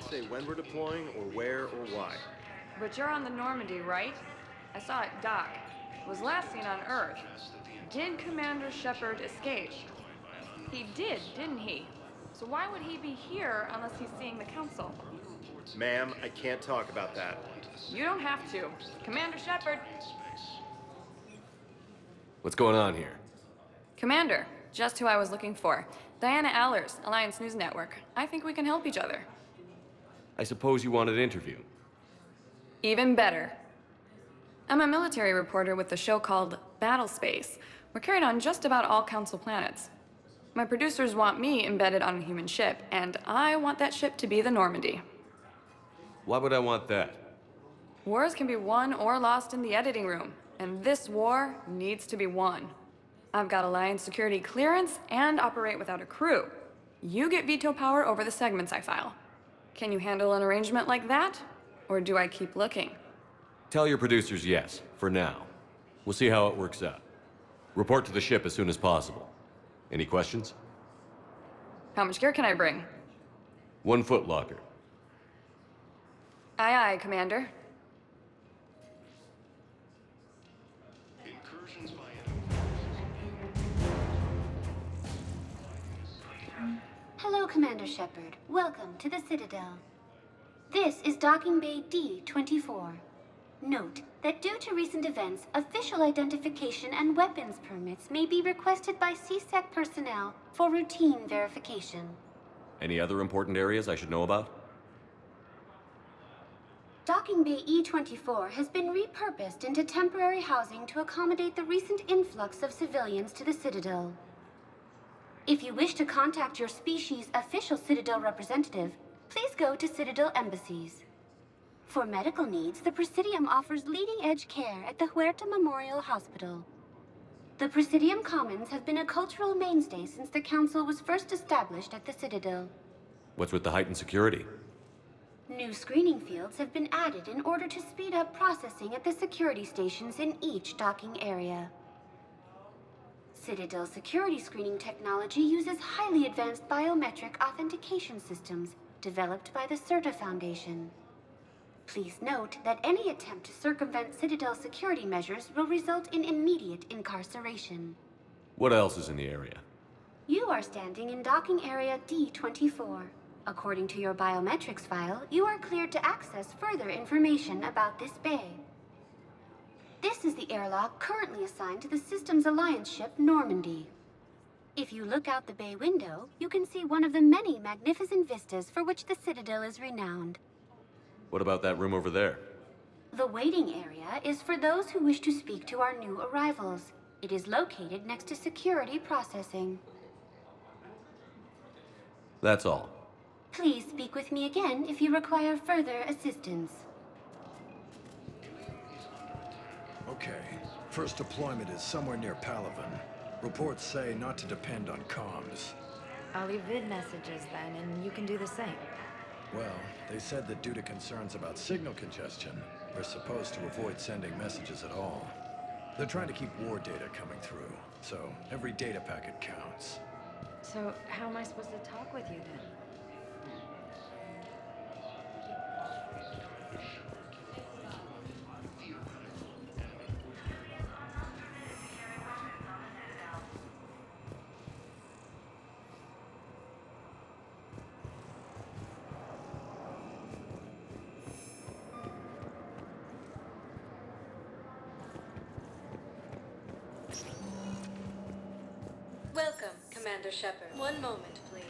say when we're deploying or where or why. But you're on the Normandy, right? I saw it dock. It was last seen on Earth. Did Commander Shepard escape? He did, didn't he? So why would he be here unless he's seeing the Council? Ma'am, I can't talk about that. You don't have to. Commander Shepard! What's going on here? Commander, just who I was looking for. Diana Allers, Alliance News Network. I think we can help each other. I suppose you want an interview. Even better. I'm a military reporter with the show called Battlespace. We're carried on just about all Council planets. My producers want me embedded on a human ship, and I want that ship to be the Normandy. Why would I want that? Wars can be won or lost in the editing room, and this war needs to be won. I've got Alliance security clearance and operate without a crew. You get veto power over the segments I file. Can you handle an arrangement like that? Or do I keep looking? Tell your producers yes, for now. We'll see how it works out. Report to the ship as soon as possible. Any questions? How much gear can I bring? 1 foot locker. Aye, aye, Commander. Hello, Commander Shepard. Welcome to the Citadel. This is Docking Bay D-24. Note that due to recent events, official identification and weapons permits may be requested by CSEC personnel for routine verification. Any other important areas I should know about? Docking Bay E-24 has been repurposed into temporary housing to accommodate the recent influx of civilians to the Citadel. If you wish to contact your species' official Citadel representative, please go to Citadel embassies. For medical needs, the Presidium offers leading-edge care at the Huerta Memorial Hospital. The Presidium Commons have been a cultural mainstay since the Council was first established at the Citadel. What's with the heightened security? New screening fields have been added in order to speed up processing at the security stations in each docking area. Citadel security screening technology uses highly advanced biometric authentication systems developed by the CERTA Foundation. Please note that any attempt to circumvent Citadel security measures will result in immediate incarceration. What else is in the area? You are standing in docking area D-24. According to your biometrics file, you are cleared to access further information about this bay. This is the airlock currently assigned to the Systems Alliance ship Normandy. If you look out the bay window, you can see one of the many magnificent vistas for which the Citadel is renowned. What about that room over there? The waiting area is for those who wish to speak to our new arrivals. It is located next to security processing. That's all. Please speak with me again if you require further assistance. Okay. First deployment is somewhere near Palaven. Reports say not to depend on comms. I'll leave vid messages then, and you can do the same. Well, they said that due to concerns about signal congestion, we're supposed to avoid sending messages at all. They're trying to keep war data coming through, so every data packet counts. So, how am I supposed to talk with you then? Welcome, Commander Shepard. One moment, please.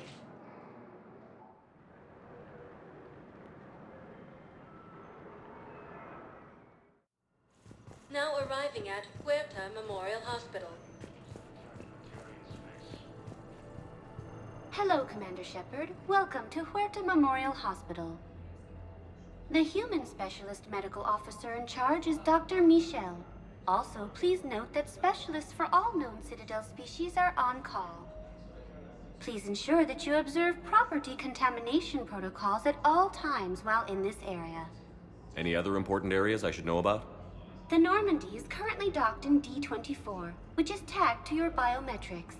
Now arriving at Huerta Memorial Hospital. Hello, Commander Shepard. Welcome to Huerta Memorial Hospital. The human specialist medical officer in charge is Dr. Michel. Also, please note that specialists for all known Citadel species are on call. Please ensure that you observe proper decontamination protocols at all times while in this area. Any other important areas I should know about? The Normandy is currently docked in D-24, which is tagged to your biometrics.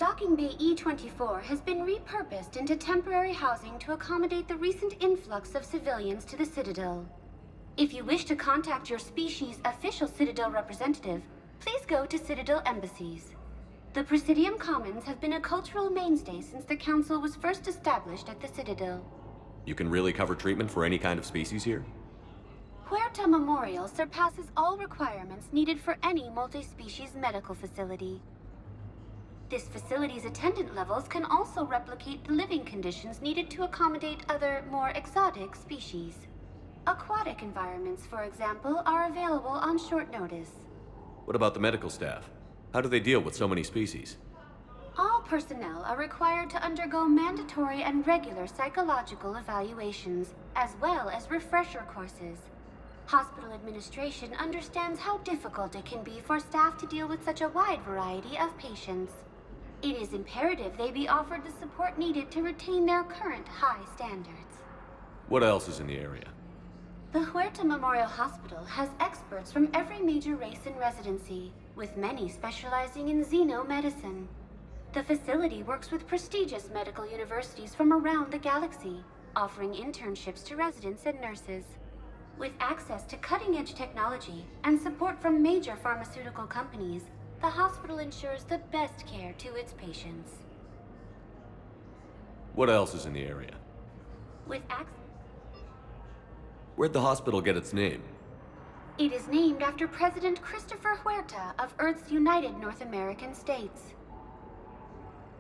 Docking Bay E-24 has been repurposed into temporary housing to accommodate the recent influx of civilians to the Citadel. If you wish to contact your species' official Citadel representative, please go to Citadel embassies. The Presidium Commons have been a cultural mainstay since the Council was first established at the Citadel. You can really cover treatment for any kind of species here? Huerta Memorial surpasses all requirements needed for any multi-species medical facility. This facility's attendant levels can also replicate the living conditions needed to accommodate other, more exotic species. Aquatic environments, for example, are available on short notice. What about the medical staff? How do they deal with so many species? All personnel are required to undergo mandatory and regular psychological evaluations, as well as refresher courses. Hospital administration understands how difficult it can be for staff to deal with such a wide variety of patients. It is imperative they be offered the support needed to retain their current high standards. What else is in the area? The Huerta Memorial Hospital has experts from every major race in residency, with many specializing in xenomedicine. The facility works with prestigious medical universities from around the galaxy, offering internships to residents and nurses. With access to cutting-edge technology and support from major pharmaceutical companies, the hospital ensures the best care to its patients. What else is in the area? With access, Where'd the hospital get its name? it is named after President Christopher Huerta of Earth's United North American States.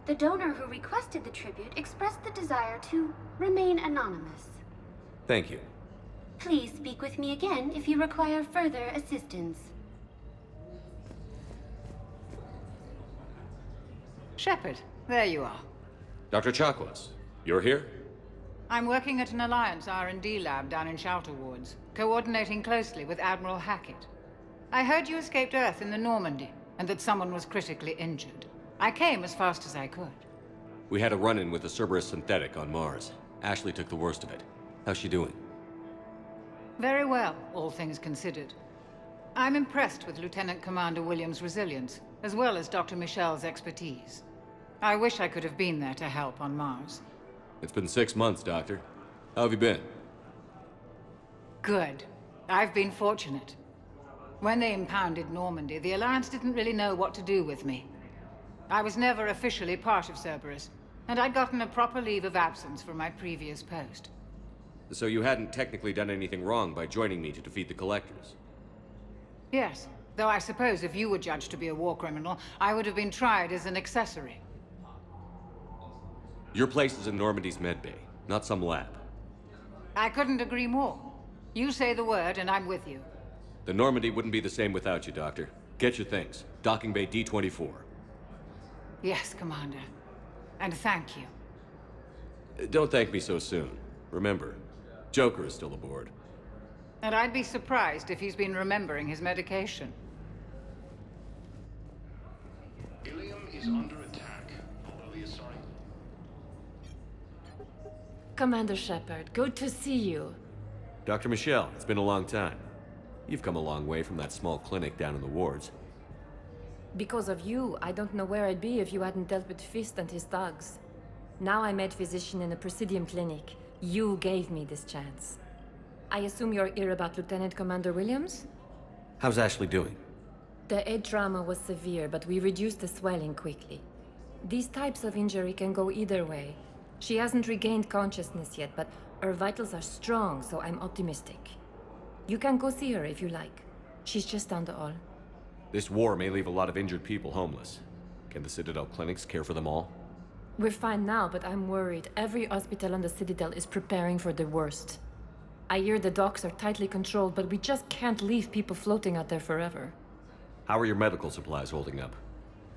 The donor who requested the tribute expressed the desire to remain anonymous. Thank you. Please speak with me again if you require further assistance. Shepard, there you are. Dr. Chakwas, you're here? I'm working at an Alliance R&D lab down in Shelter Wards, coordinating closely with Admiral Hackett. I heard you escaped Earth in the Normandy, and that someone was critically injured. I came as fast as I could. We had a run-in with a Cerberus synthetic on Mars. Ashley took the worst of it. How's she doing? Very well, all things considered. I'm impressed with Lieutenant Commander Williams' resilience, as well as Dr. Michel's expertise. I wish I could have been there to help on Mars. It's been 6 months, Doctor. How have you been? Good. I've been fortunate. When they impounded Normandy, the Alliance didn't really know what to do with me. I was never officially part of Cerberus, and I'd gotten a proper leave of absence from my previous post. So you hadn't technically done anything wrong by joining me to defeat the Collectors? Yes, though I suppose if you were judged to be a war criminal, I would have been tried as an accessory. Your place is in Normandy's medbay, not some lab. I couldn't agree more. You say the word, and I'm with you. The Normandy wouldn't be the same without you, Doctor. Get your things. Docking Bay D-24. Yes, Commander. And thank you. Don't thank me so soon. Remember, Joker is still aboard. And I'd be surprised if he's been remembering his medication. Ilium is under attack. Early assign. Commander Shepard, good to see you. Dr. Michel, it's been a long time. You've come a long way from that small clinic down in the wards. Because of you, I don't know where I'd be if you hadn't dealt with Fist and his thugs. Now I'm head physician in a Presidium clinic. You gave me this chance. I assume you're here about Lieutenant Commander Williams? How's Ashley doing? The head trauma was severe, but we reduced the swelling quickly. These types of injury can go either way. She hasn't regained consciousness yet, but her vitals are strong, so I'm optimistic. You can go see her if you like. She's just down the hall. This war may leave a lot of injured people homeless. Can the Citadel clinics care for them all? We're fine now, but I'm worried. Every hospital on the Citadel is preparing for the worst. I hear the docks are tightly controlled, but we just can't leave people floating out there forever. How are your medical supplies holding up?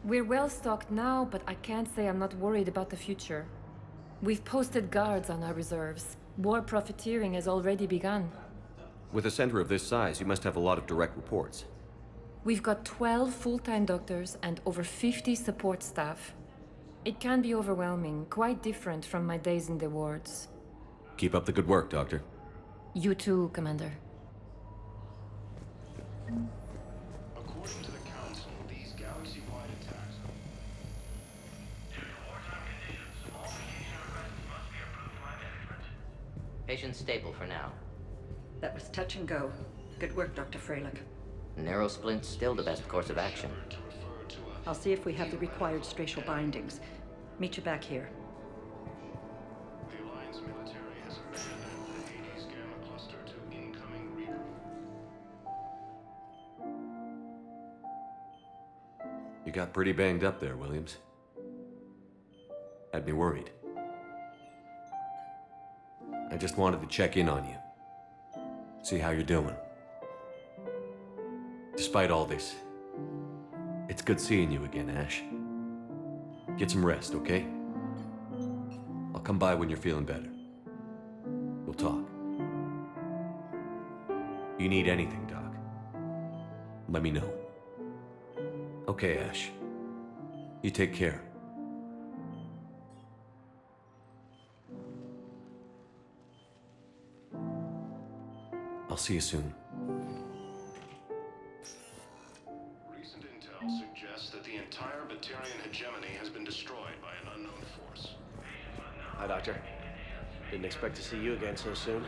We're well stocked now, but I can't say I'm not worried about the future. We've posted guards on our reserves. War profiteering has already begun. With a center of this size, you must have a lot of direct reports. We've got 12 full-time doctors and over 50 support staff. It can be overwhelming, quite different from my days in the wards. Keep up the good work, Doctor. You too, Commander. According to the Council, these galaxy-wide attacks. Patient's stable for now. That was touch and go. Good work, Dr. Freilich. Narrow splint's still the best course of action. I'll see if we have the required stracial bindings. Meet you back here. The Alliance military has abandoned the Hades Gamma Cluster to incoming Reaper. You got pretty banged up there, Williams. Had me worried. I just wanted to check in on you. See how you're doing. Despite all this, it's good seeing you again, Ash. Get some rest, okay? I'll come by when you're feeling better. We'll talk. You need anything, Doc, let me know. Okay, Ash. You take care. I'll see you soon. Recent intel suggests that the entire Batarian hegemony has been destroyed by an unknown force. Hi, Doctor. Didn't expect to see you again so soon.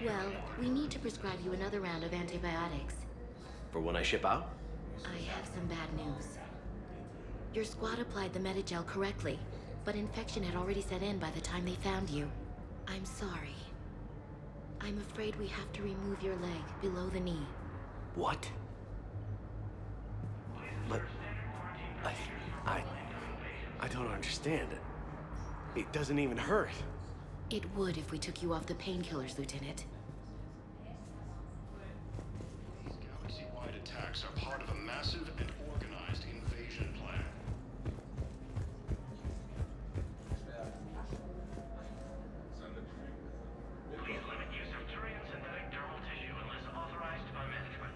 Well, we need to prescribe you another round of antibiotics. For when I ship out? I have some bad news. Your squad applied the Metagel correctly, but infection had already set in by the time they found you. I'm sorry. I'm afraid we have to remove your leg below the knee. What? But... I don't understand. It doesn't even hurt. It would if we took you off the painkillers, Lieutenant. These galaxy-wide attacks are part of a massive and organized invasion plan. Please limit use of Turian synthetic dermal tissue unless authorized by management.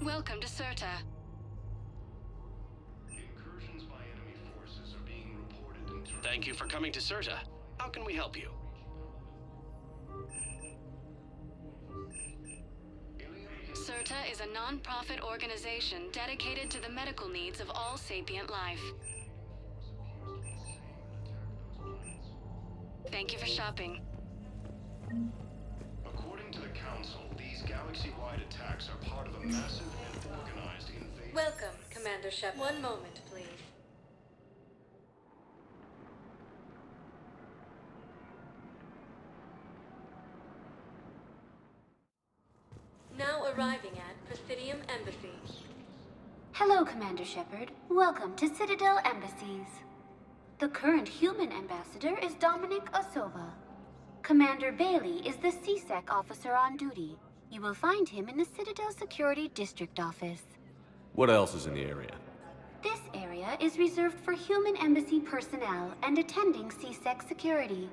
Welcome to Serta. Incursions by enemy forces are being reported in Thank you for coming to Serta. How can we help you? Serta is a non-profit organization dedicated to the medical needs of all sapient life. Thank you for shopping. According to the Council, these galaxy-wide attacks are part of a massive and organized invasion. Welcome, Commander Shepard. One moment, please. Now arriving at Presidium Embassy. Hello, Commander Shepard. Welcome to Citadel Embassies. The current human ambassador is Dominic Osoba. Commander Bailey is the CSEC officer on duty. You will find him in the Citadel Security District Office. What else is in the area? This area is reserved for human embassy personnel and attending CSEC security.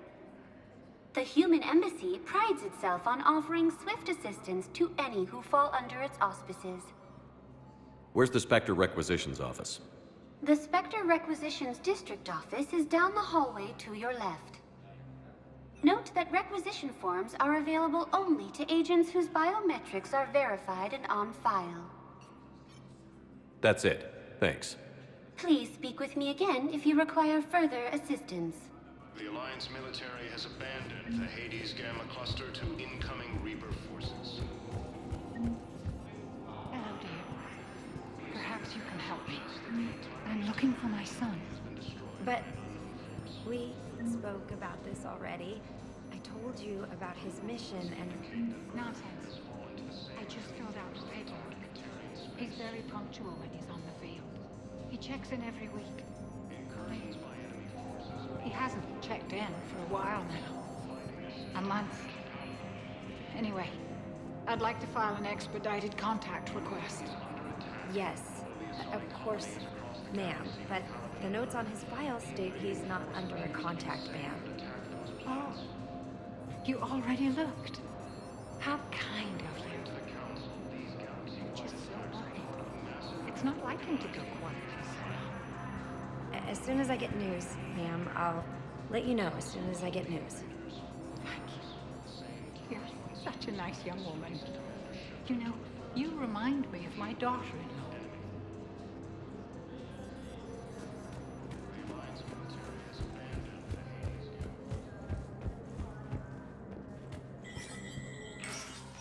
The human embassy prides itself on offering swift assistance to any who fall under its auspices. Where's the Spectre Requisitions office? The Spectre Requisitions District Office is down the hallway to your left. Note that requisition forms are available only to agents whose biometrics are verified and on file. That's it. Thanks. Please speak with me again if you require further assistance. The Alliance military has abandoned the Hades Gamma Cluster to incoming Reaper forces. Hello, dear. Perhaps you can help me. I'm looking for my son. But we spoke about this already. I told you about his mission and... Nonsense. I just filled out the paperwork. He's very punctual when he's on the field. He checks in every week. He hasn't checked in for a while now. A month. Anyway, I'd like to file an expedited contact request. Yes, of course, ma'am. But the notes on his file state he's not under a contact ban. Oh, you already looked. How kind of you. Just so odd. It's not like him to go quiet for so long. As soon as I get news, ma'am, I'll let you know as soon as I get news. You're such a nice young woman. You know, you remind me of my daughter-in-law.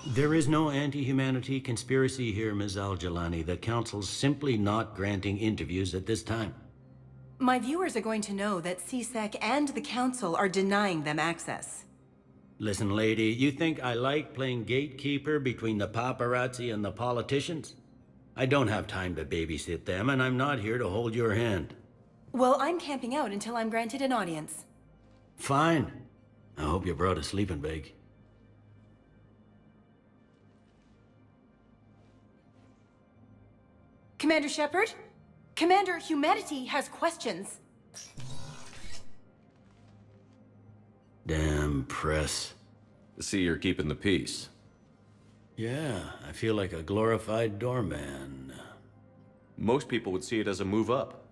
There is no anti-humanity conspiracy here, Ms. Al-Jalani. The Council's simply not granting interviews at this time. My viewers are going to know that CSEC and the Council are denying them access. Listen, lady, you think I like playing gatekeeper between the paparazzi and the politicians? I don't have time to babysit them, and I'm not here to hold your hand. Well, I'm camping out until I'm granted an audience. Fine. I hope you brought a sleeping bag. Commander Shepard? Commander, humanity has questions. Damn press. See, you're keeping the peace. Yeah, I feel like a glorified doorman. Most people would see it as a move up.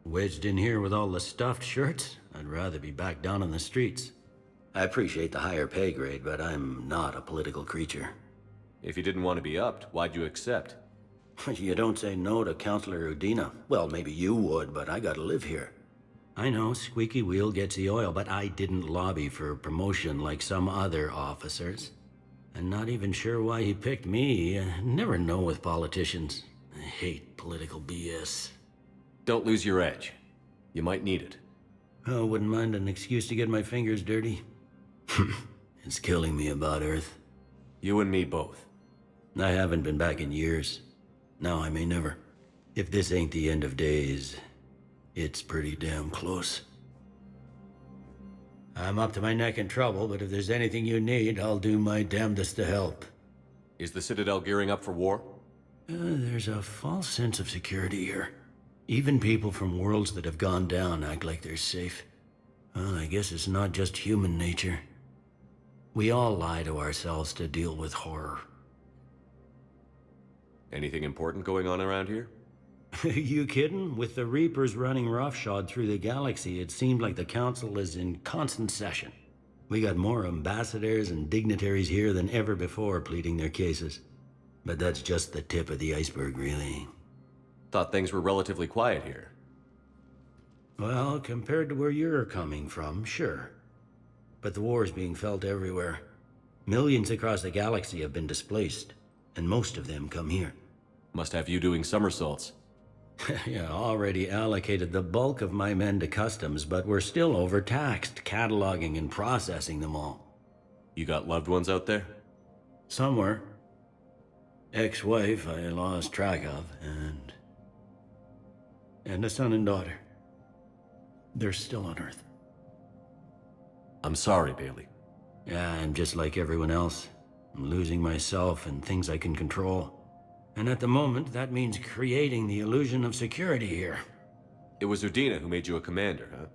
Wedged in here with all the stuffed shirts? I'd rather be back down on the streets. I appreciate the higher pay grade, but I'm not a political creature. If you didn't want to be upped, why'd you accept? You don't say no to Counselor Udina. Well, maybe you would, but I gotta live here. I know, squeaky wheel gets the oil, but I didn't lobby for promotion like some other officers. I'm not even sure why he picked me. I never know with politicians. I hate political BS. Don't lose your edge. You might need it. Oh, wouldn't mind an excuse to get my fingers dirty. It's killing me about Earth. You and me both. I haven't been back in years. Now I may never. If this ain't the end of days, it's pretty damn close. I'm up to my neck in trouble, but if there's anything you need, I'll do my damnedest to help. Is the Citadel gearing up for war? There's a false sense of security here. Even people from worlds that have gone down act like they're safe. Well, I guess it's not just human nature. We all lie to ourselves to deal with horror. Anything important going on around here? You kidding? With the Reapers running roughshod through the galaxy, it seemed like the Council is in constant session. We got more ambassadors and dignitaries here than ever before pleading their cases. But that's just the tip of the iceberg, really. Thought things were relatively quiet here. Well, compared to where you're coming from, sure. But the war's being felt everywhere. Millions across the galaxy have been displaced, and most of them come here. Must have you doing somersaults. Yeah, already allocated the bulk of my men to customs, but we're still overtaxed, cataloging and processing them all. You got loved ones out there? Somewhere. Ex-wife I lost track of, and a son and daughter. They're still on Earth. I'm sorry, Bailey. Yeah, I'm just like everyone else. I'm losing myself and things I can control. And at the moment, that means creating the illusion of security here. It was Udina who made you a commander, huh?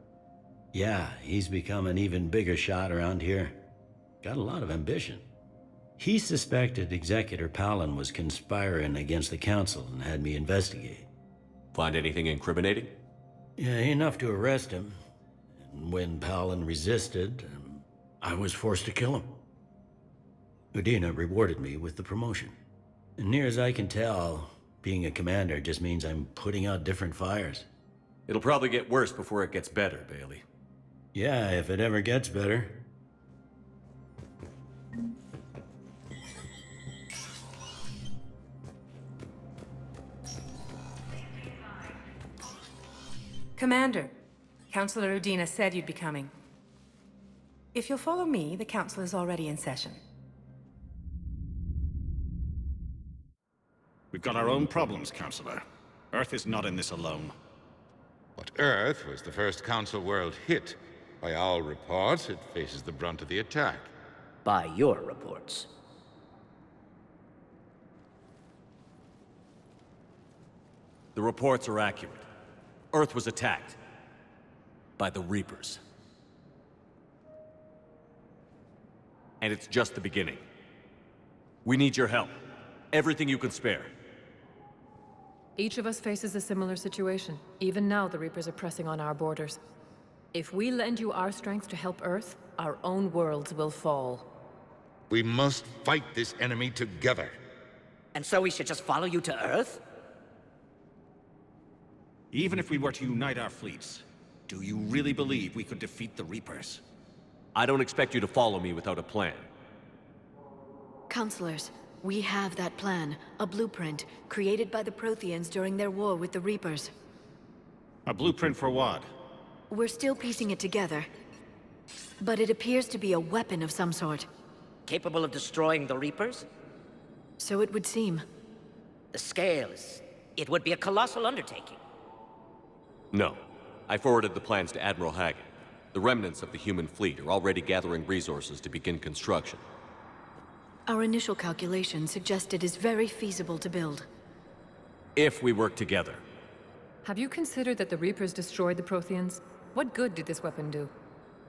Yeah, he's become an even bigger shot around here. Got a lot of ambition. He suspected Executor Palin was conspiring against the Council and had me investigate. Find anything incriminating? Yeah, enough to arrest him. And when Palin resisted, I was forced to kill him. Udina rewarded me with the promotion. And near as I can tell, being a commander just means I'm putting out different fires. It'll probably get worse before it gets better, Bailey. Yeah, if it ever gets better. Commander, Councilor Udina said you'd be coming. If you'll follow me, the Council is already in session. We've got our own problems, Counselor. Earth is not in this alone. But Earth was the first Council world hit. By all reports, it faces the brunt of the attack. By your reports. The reports are accurate. Earth was attacked. By the Reapers. And it's just the beginning. We need your help. Everything you can spare. Each of us faces a similar situation. Even now, the Reapers are pressing on our borders. If we lend you our strength to help Earth, our own worlds will fall. We must fight this enemy together. And so we should just follow you to Earth? Even if we were to unite our fleets, do you really believe we could defeat the Reapers? I don't expect you to follow me without a plan. Counselors, we have that plan. A blueprint, created by the Protheans during their war with the Reapers. A blueprint for what? We're still piecing it together. But it appears to be a weapon of some sort. Capable of destroying the Reapers? So it would seem. The scale is... it would be a colossal undertaking. No. I forwarded the plans to Admiral Hackett. The remnants of the human fleet are already gathering resources to begin construction. Our initial calculations suggest it is very feasible to build. If we work together. Have you considered that the Reapers destroyed the Protheans? What good did this weapon do?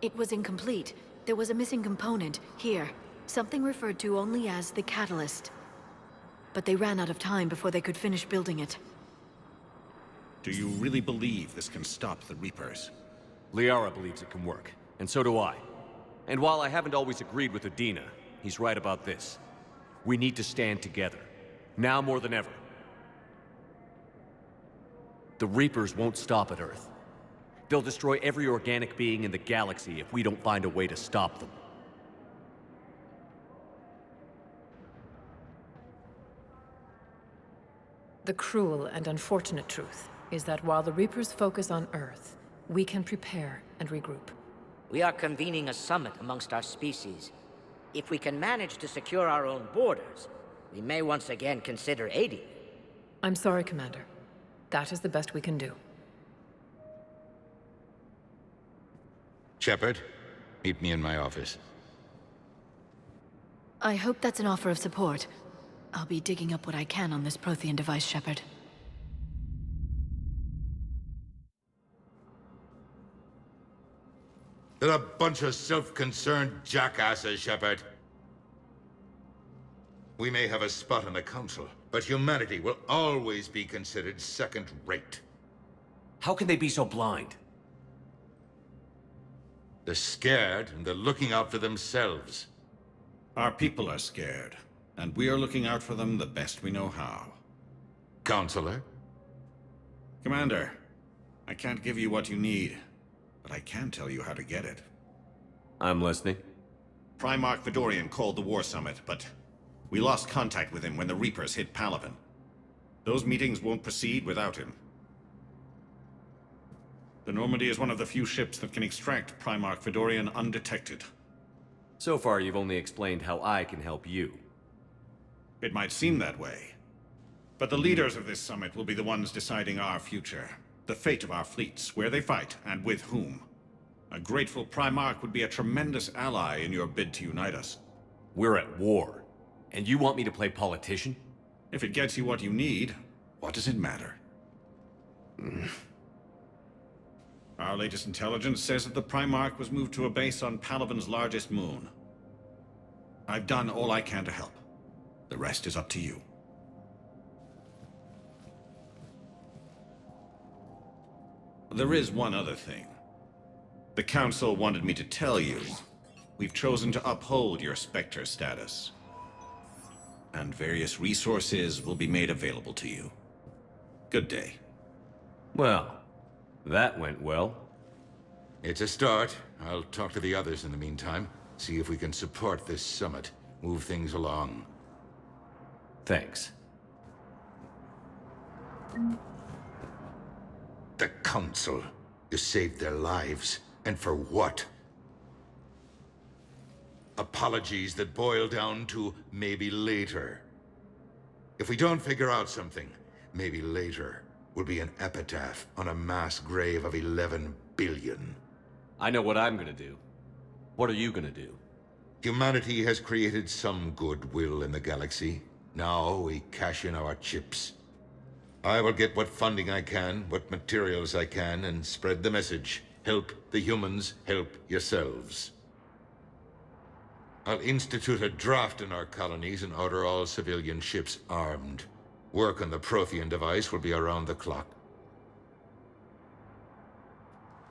It was incomplete. There was a missing component, here. Something referred to only as the Catalyst. But they ran out of time before they could finish building it. Do you really believe this can stop the Reapers? Liara believes it can work, and so do I. And while I haven't always agreed with Udina, he's right about this. We need to stand together. Now more than ever. The Reapers won't stop at Earth. They'll destroy every organic being in the galaxy if we don't find a way to stop them. The cruel and unfortunate truth is that while the Reapers focus on Earth, we can prepare and regroup. We are convening a summit amongst our species. If we can manage to secure our own borders, we may once again consider aiding. I'm sorry, Commander. That is the best we can do. Shepard, meet me in my office. I hope that's an offer of support. I'll be digging up what I can on this Prothean device, Shepard. They're a bunch of self-concerned jackasses, Shepard. We may have a spot in the Council, but humanity will always be considered second-rate. How can they be so blind? They're scared, and they're looking out for themselves. Our people are scared, and we are looking out for them the best we know how. Counselor? Commander, I can't give you what you need, but I can tell you how to get it. I'm listening. Primarch Fedorian called the War Summit, but we lost contact with him when the Reapers hit Palaven. Those meetings won't proceed without him. The Normandy is one of the few ships that can extract Primarch Fedorian undetected. So far, you've only explained how I can help you. It might seem that way. But the leaders of this summit will be the ones deciding our future. The fate of our fleets, where they fight, and with whom. A grateful Primarch would be a tremendous ally in your bid to unite us. We're at war. And you want me to play politician? If it gets you what you need, what does it matter? Our latest intelligence says that the Primarch was moved to a base on Palaven's largest moon. I've done all I can to help. The rest is up to you. There is one other thing. The Council wanted me to tell you, we've chosen to uphold your Spectre status. And various resources will be made available to you. Good day. Well, that went well. It's a start. I'll talk to the others in the meantime. See if we can support this summit. Move things along. Thanks. The Council. You saved their lives. And for what? Apologies that boil down to maybe later. If we don't figure out something, maybe later will be an epitaph on a mass grave of 11 billion. I know what I'm gonna do. What are you gonna do? Humanity has created some goodwill in the galaxy. Now we cash in our chips. I will get what funding I can, what materials I can, and spread the message. Help the humans, help yourselves. I'll institute a draft in our colonies and order all civilian ships armed. Work on the Prothean device will be around the clock.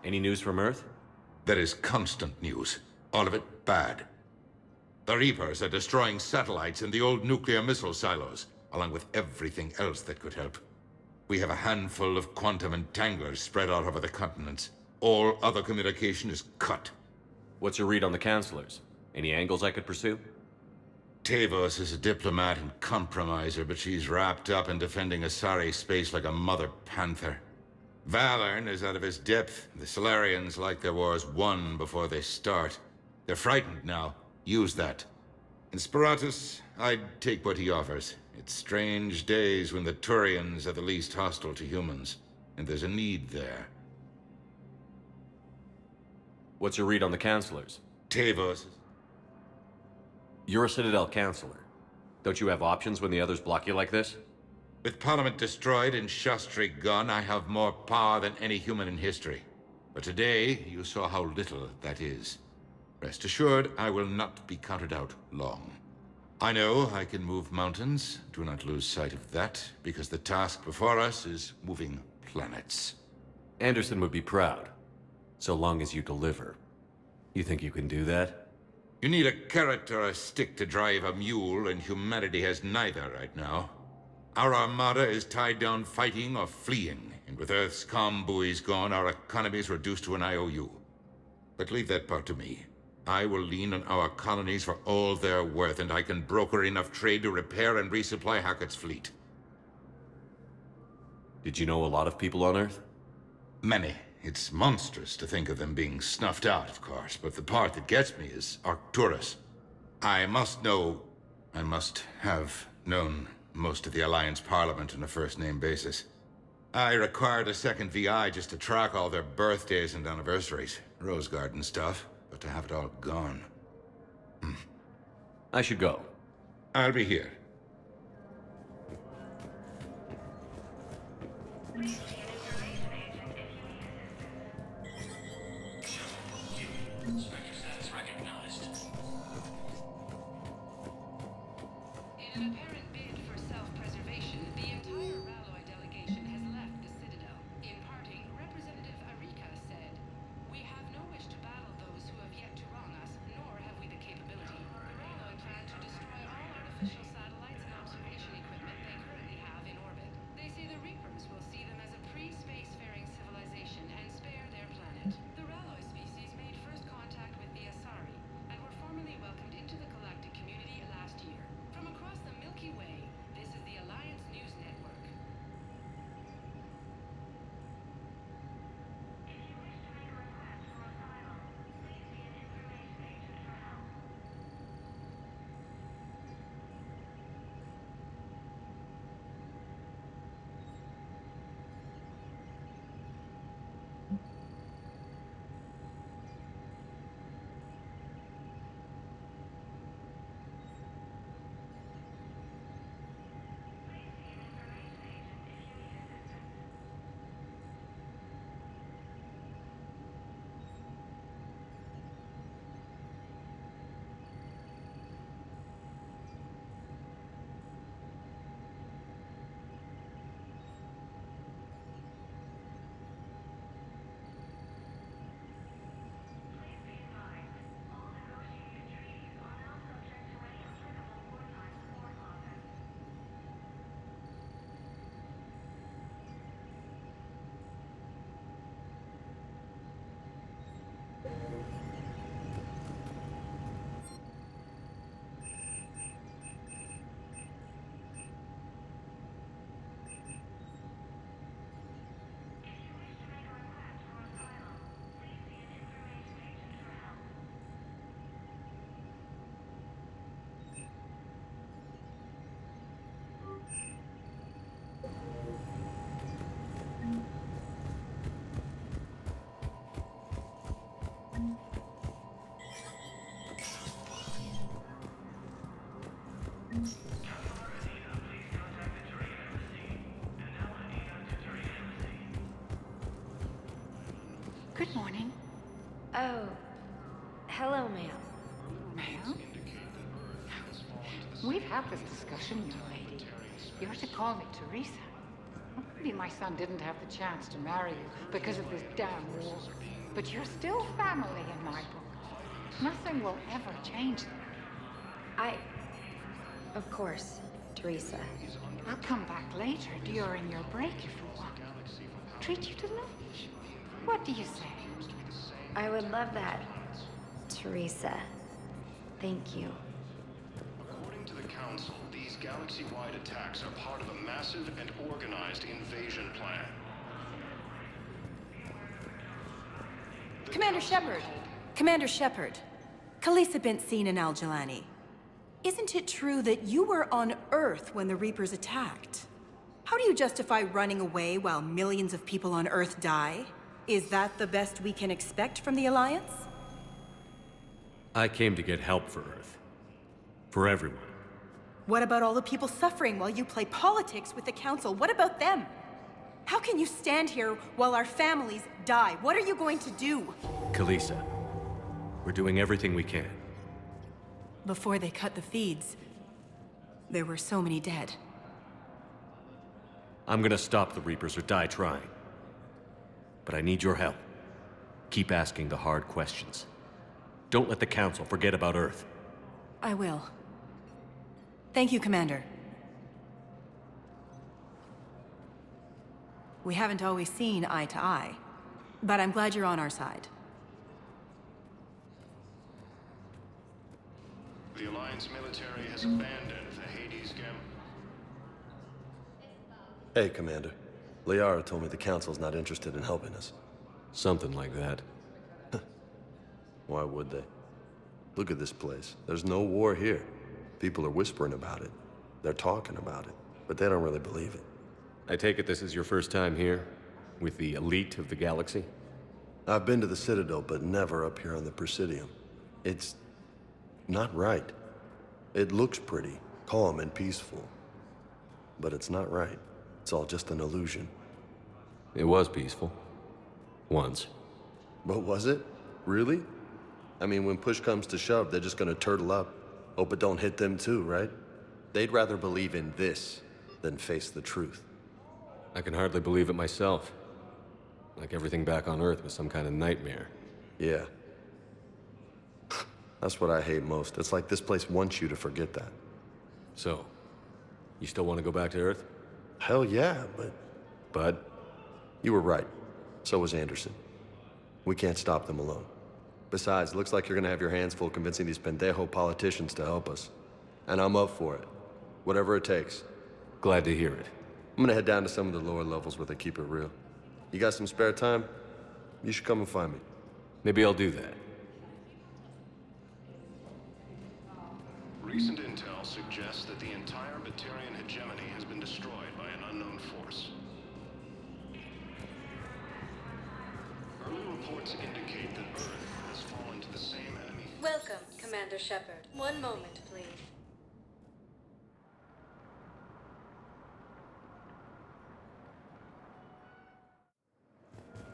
Any news from Earth? There is constant news. All of it bad. The Reapers are destroying satellites in the old nuclear missile silos, along with everything else that could help. We have a handful of quantum entanglers spread out over the continents. All other communication is cut. What's your read on the counselors? Any angles I could pursue? Tavos is a diplomat and compromiser, but she's wrapped up in defending Asari space like a mother panther. Valern is out of his depth. The Solarians like their wars won before they start. They're frightened now. Use that. In Sparatus, I'd take what he offers. It's strange days when the Turians are the least hostile to humans, and there's a need there. What's your read on the counselors? Tavos. You're a Citadel counselor. Don't you have options when the others block you like this? With Parliament destroyed and Shastri gone, I have more power than any human in history. But today, you saw how little that is. Rest assured, I will not be counted out long. I know I can move mountains. Do not lose sight of that, because the task before us is moving planets. Anderson would be proud, so long as you deliver. You think you can do that? You need a carrot or a stick to drive a mule, and humanity has neither right now. Our armada is tied down fighting or fleeing, and with Earth's comm buoys gone, our economy is reduced to an IOU. But leave that part to me. I will lean on our colonies for all they're worth, and I can broker enough trade to repair and resupply Hackett's fleet. Did you know a lot of people on Earth? Many. It's monstrous to think of them being snuffed out, of course, but the part that gets me is Arcturus. I must have known most of the Alliance Parliament on a first-name basis. I required a second VI just to track all their birthdays and anniversaries. Rose Garden stuff, but to have it all gone. I should go. I'll be here. In an apparent bid for self-preservation, the entire Ralloy delegation has left the Citadel. In parting, Representative Arika said, "We have no wish to battle those who have yet to wrong us, nor have we the capability. The Ralloy plan to destroy all artificial satellites and observation equipment they currently have in orbit. They say the Reapers will see them as a pre-spacefaring civilization and spare their planet. The Ralloy species made first contact with the Asari, and were formally welcomed into the galactic community last year. From across the Milky Way, this is the Alliance News Network." Good morning. Oh, hello, ma'am. Ma'am? We've had this discussion, young lady. You're to call me Teresa. Maybe my son didn't have the chance to marry you because of this damn war. But you're still family in my book. Nothing will ever change that. Of course, Teresa. I'll come back later during your break if you want. Treat you to lunch. What do you say? I would love that, Teresa. Thank you. According to the Council, these galaxy-wide attacks are part of a massive and organized invasion plan. Commander Shepard! Commander Shepard. Khalisah bint Sin and Al-Jalani. Isn't it true that you were on Earth when the Reapers attacked? How do you justify running away while millions of people on Earth die? Is that the best we can expect from the Alliance? I came to get help for Earth. For everyone. What about all the people suffering while you play politics with the Council? What about them? How can you stand here while our families die? What are you going to do? Khalisah, we're doing everything we can. Before they cut the feeds, there were so many dead. I'm gonna stop the Reapers or die trying. But I need your help. Keep asking the hard questions. Don't let the Council forget about Earth. I will. Thank you, Commander. We haven't always seen eye to eye, but I'm glad you're on our side. The Alliance military has abandoned the Hades Gem. Hey, Commander. Liara told me the Council's not interested in helping us. Something like that. Why would they? Look at this place. There's no war here. People are whispering about it. They're talking about it, but they don't really believe it. I take it this is your first time here? With the elite of the galaxy? I've been to the Citadel, but never up here on the Presidium. It's not right. It looks pretty, calm and peaceful. But it's not right. It's all just an illusion. It was peaceful. Once. But was it? Really? I mean, when push comes to shove, they're just gonna turtle up. Hope it don't hit them too, right? They'd rather believe in this than face the truth. I can hardly believe it myself. Like everything back on Earth was some kind of nightmare. Yeah. That's what I hate most. It's like this place wants you to forget that. So, you still want to go back to Earth? Hell yeah, but... Bud? You were right. So was Anderson. We can't stop them alone. Besides, looks like you're gonna have your hands full convincing these pendejo politicians to help us. And I'm up for it. Whatever it takes. Glad to hear it. I'm gonna head down to some of the lower levels where they keep it real. You got some spare time? You should come and find me. Maybe I'll do that. Recent intel suggests that the entire Batarian hegemony has been destroyed by an unknown force. Early reports indicate that Earth has fallen to the same enemy. Welcome, Commander Shepard. One moment, please.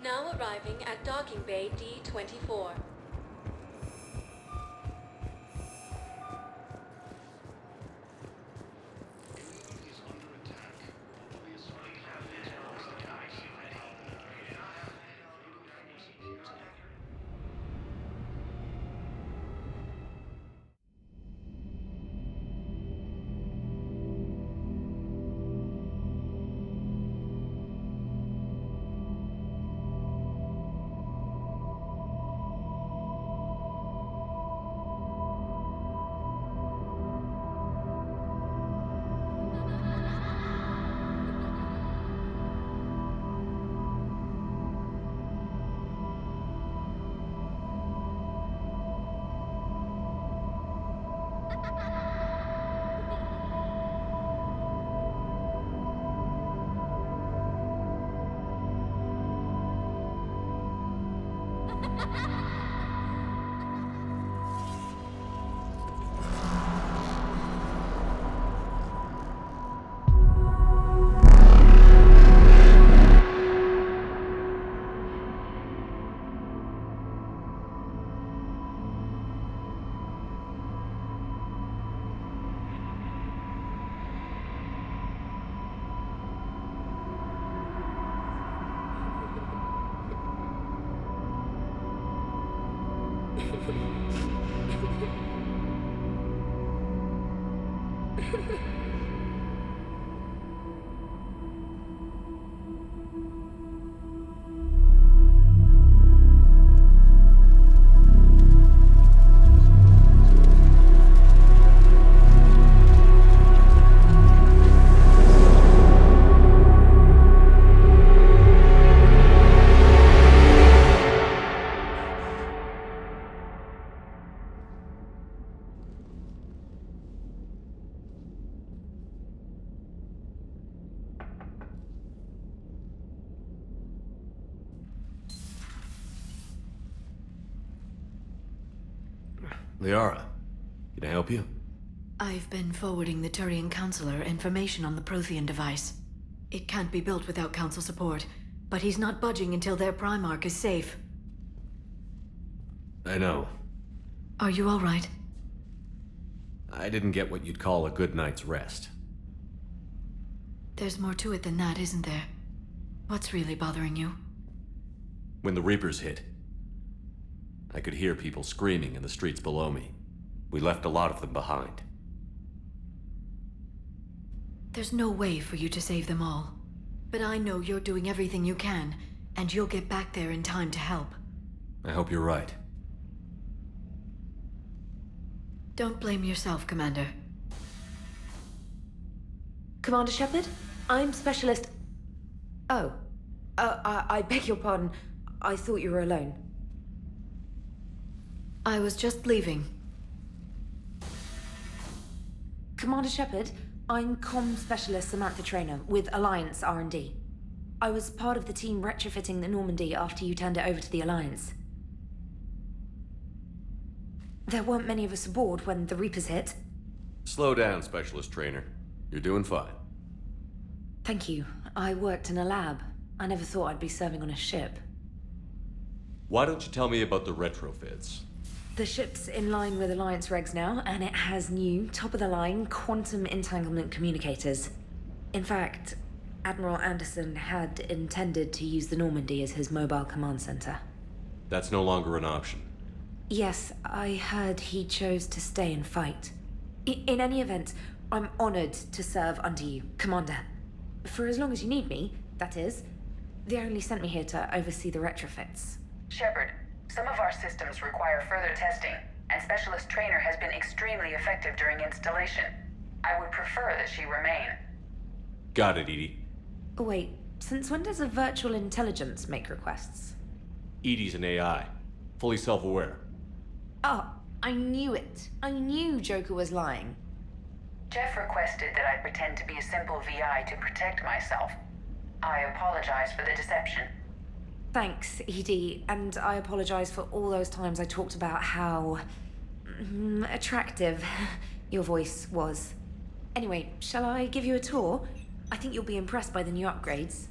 Now arriving at Docking Bay D-24. Liara, can I help you? I've been forwarding the Turian Counselor information on the Prothean device. It can't be built without Council support, but he's not budging until their Primarch is safe. I know. Are you all right? I didn't get what you'd call a good night's rest. There's more to it than that, isn't there? What's really bothering you? When the Reapers hit, I could hear people screaming in the streets below me. We left a lot of them behind. There's no way for you to save them all. But I know you're doing everything you can, and you'll get back there in time to help. I hope you're right. Don't blame yourself, Commander. Commander Shepard? I'm Specialist... Oh. I beg your pardon. I thought you were alone. I was just leaving. Commander Shepard, I'm Comm Specialist Samantha Traynor with Alliance R&D. I was part of the team retrofitting the Normandy after you turned it over to the Alliance. There weren't many of us aboard when the Reapers hit. Slow down, Specialist Trainer. You're doing fine. Thank you. I worked in a lab. I never thought I'd be serving on a ship. Why don't you tell me about the retrofits? The ship's in line with Alliance regs now, and it has new, top-of-the-line quantum entanglement communicators. In fact, Admiral Anderson had intended to use the Normandy as his mobile command center. That's no longer an option. Yes, I heard he chose to stay and fight. In any event, I'm honored to serve under you, Commander. For as long as you need me, that is. They only sent me here to oversee the retrofits. Shepard, some of our systems require further testing, and Specialist Trainer has been extremely effective during installation. I would prefer that she remain. Got it, Edie. Wait, since when does a virtual intelligence make requests? Edie's an AI. Fully self-aware. Oh, I knew it. I knew Joker was lying. Jeff requested that I pretend to be a simple VI to protect myself. I apologize for the deception. Thanks, Edie, and I apologize for all those times I talked about how... attractive your voice was. Anyway, shall I give you a tour? I think you'll be impressed by the new upgrades.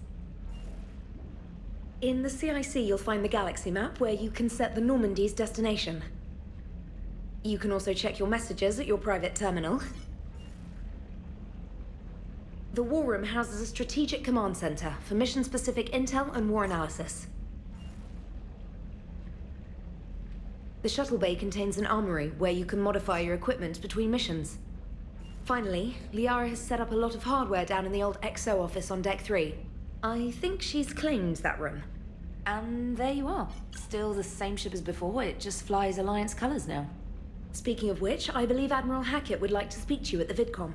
In the CIC, you'll find the galaxy map where you can set the Normandy's destination. You can also check your messages at your private terminal. The War Room houses a strategic command center for mission-specific intel and war analysis. The shuttle bay contains an armory where you can modify your equipment between missions. Finally, Liara has set up a lot of hardware down in the old XO office on Deck 3. I think she's claimed that room. And there you are. Still the same ship as before, it just flies Alliance colors now. Speaking of which, I believe Admiral Hackett would like to speak to you at the VidCom.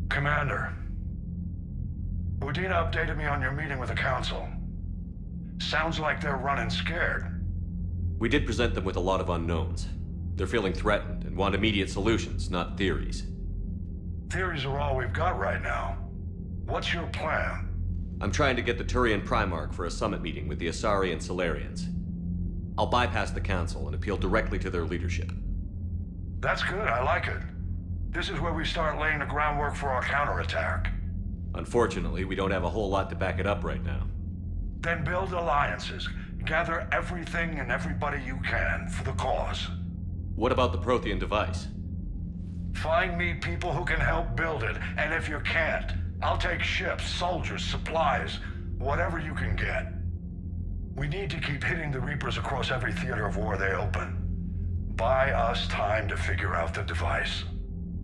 Commander, Udina updated me on your meeting with the Council. Sounds like they're running scared. We did present them with a lot of unknowns. They're feeling threatened and want immediate solutions, not theories. Theories are all we've got right now. What's your plan? I'm trying to get the Turian Primarch for a summit meeting with the Asari and Solarians. I'll bypass the Council and appeal directly to their leadership. That's good, I like it. This is where we start laying the groundwork for our counterattack. Unfortunately, we don't have a whole lot to back it up right now. Then build alliances. Gather everything and everybody you can for the cause. What about the Prothean device? Find me people who can help build it, and if you can't, I'll take ships, soldiers, supplies, Whatever you can get. We need to keep hitting the Reapers across every theater of war they open. Buy us time to figure out the device.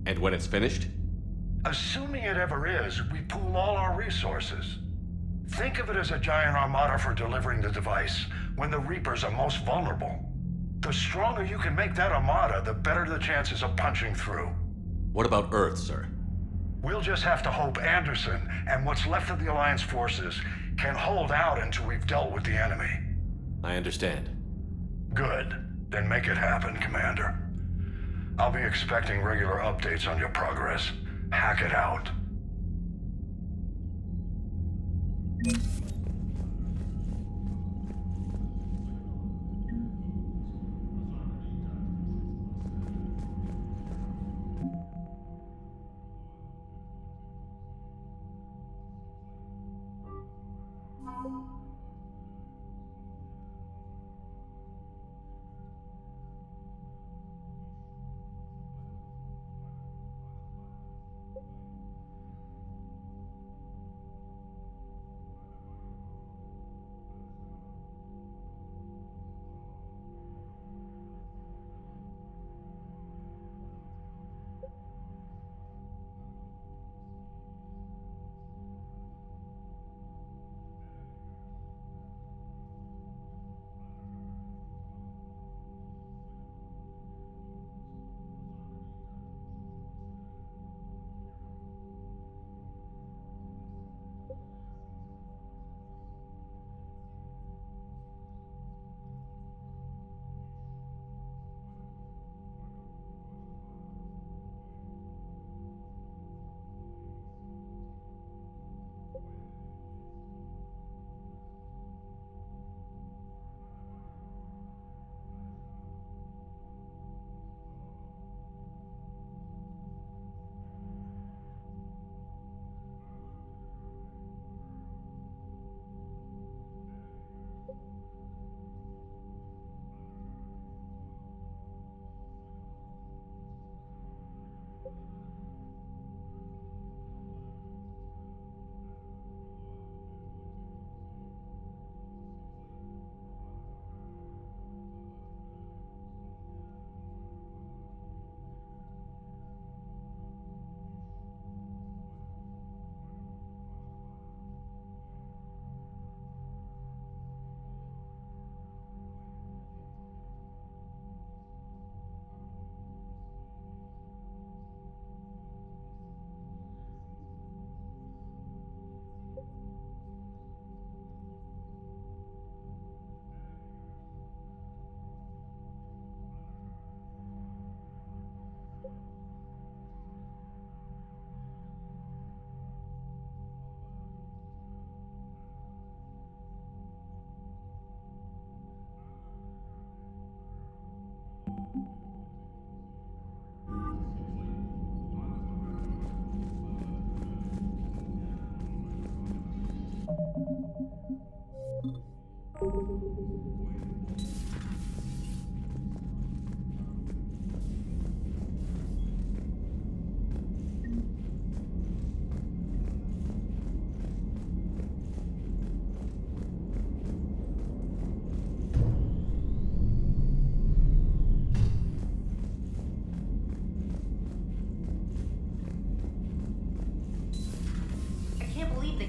And when it's finished? Assuming it ever is, we pool all our resources. Think of it as a giant armada for delivering the device, when the Reapers are most vulnerable. The stronger you can make that armada, the better the chances of punching through. What about Earth, sir? We'll just have to hope Anderson and what's left of the Alliance forces can hold out until we've dealt with the enemy. I understand. Good. Then make it happen, Commander. I'll be expecting regular updates on your progress. Hack it out.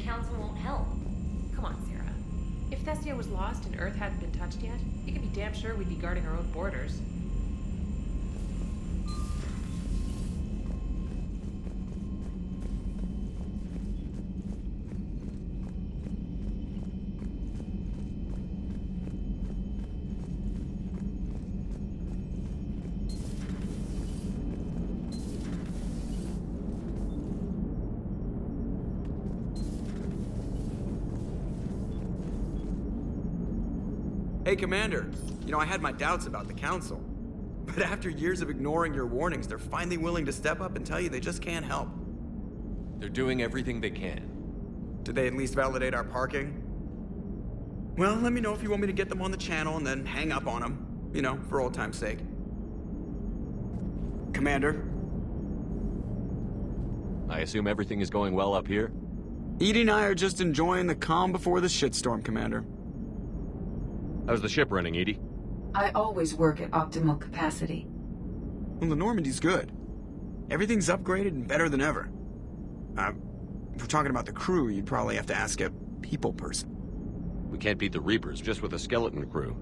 Council won't help. Come on, Sarah. If Thessia was lost and Earth hadn't been touched yet, you can be damn sure we'd be guarding our own borders. Hey, Commander. You know, I had my doubts about the Council. But after years of ignoring your warnings, they're finally willing to step up and tell you they just can't help. They're doing everything they can. Did they at least validate our parking? Well, let me know if you want me to get them on the channel and then hang up on them. You know, for old time's sake. Commander? I assume everything is going well up here? Edie and I are just enjoying the calm before the shitstorm, Commander. How's the ship running, Edie? I always work at optimal capacity. Well, the Normandy's good. Everything's upgraded and better than ever. If we're talking about the crew, you'd probably have to ask a people person. We can't beat the Reapers just with a skeleton crew.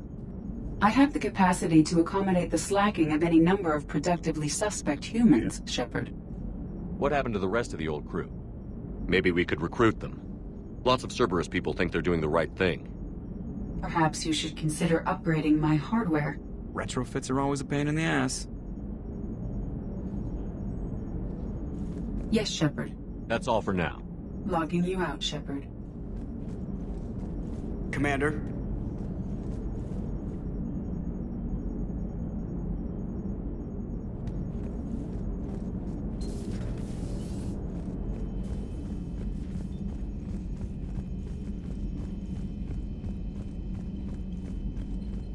I have the capacity to accommodate the slacking of any number of productively suspect humans, Shepard. What happened to the rest of the old crew? Maybe we could recruit them. Lots of Cerberus people think they're doing the right thing. Perhaps you should consider upgrading my hardware. Retrofits are always a pain in the ass. Yes, Shepard. That's all for now. Logging you out, Shepard. Commander.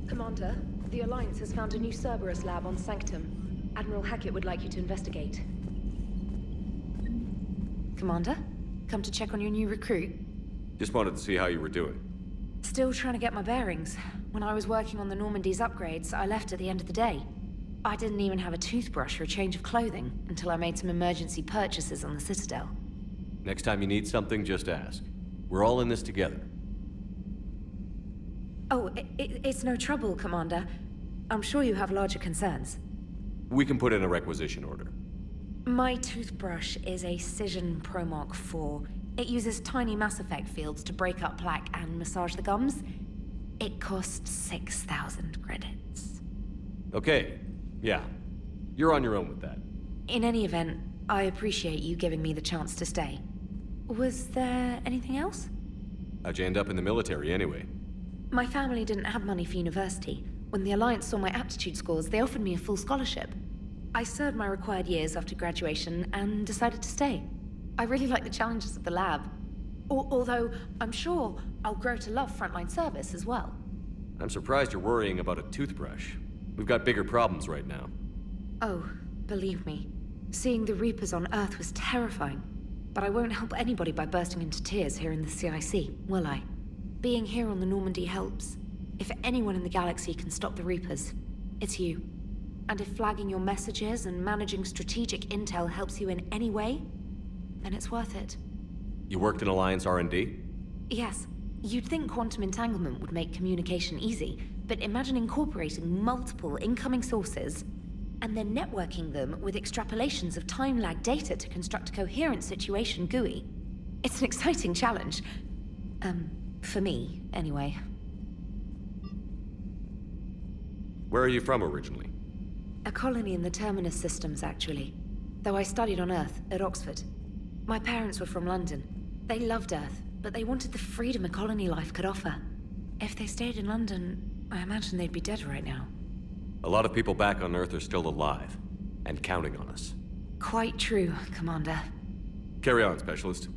Commander, the Alliance has found a new Cerberus lab on Sanctum. Admiral Hackett would like you to investigate. Commander, come to check on your new recruit. Just wanted to see how you were doing. Still trying to get my bearings. When I was working on the Normandy's upgrades, I left at the end of the day. I didn't even have a toothbrush or a change of clothing until I made some emergency purchases on the Citadel. Next time you need something, just ask. We're all in this together. Oh, it's no trouble, Commander. I'm sure you have larger concerns. We can put in a requisition order. My toothbrush is a Cision Pro Mark IV. It uses tiny Mass Effect fields to break up plaque and massage the gums. It costs 6,000 credits. Okay, yeah. You're on your own with that. In any event, I appreciate you giving me the chance to stay. Was there anything else? How'd you end up in the military anyway? My family didn't have money for university. When the Alliance saw my aptitude scores, they offered me a full scholarship. I served my required years after graduation and decided to stay. I really like the challenges of the lab. Although, I'm sure I'll grow to love frontline service as well. I'm surprised you're worrying about a toothbrush. We've got bigger problems right now. Oh, believe me. Seeing the Reapers on Earth was terrifying. But I won't help anybody by bursting into tears here in the CIC, will I? Being here on the Normandy helps. If anyone in the galaxy can stop the Reapers, it's you. And if flagging your messages and managing strategic intel helps you in any way, then it's worth it. You worked in Alliance R&D? Yes, you'd think quantum entanglement would make communication easy, but imagine incorporating multiple incoming sources and then networking them with extrapolations of time-lag data to construct a coherent situation GUI. It's an exciting challenge. For me, anyway. Where are you from originally? A colony in the Terminus systems, actually. Though I studied on Earth, at Oxford. My parents were from London. They loved Earth, but they wanted the freedom a colony life could offer. If they stayed in London, I imagine they'd be dead right now. A lot of people back on Earth are still alive, and counting on us. Quite true, Commander. Carry on, Specialist.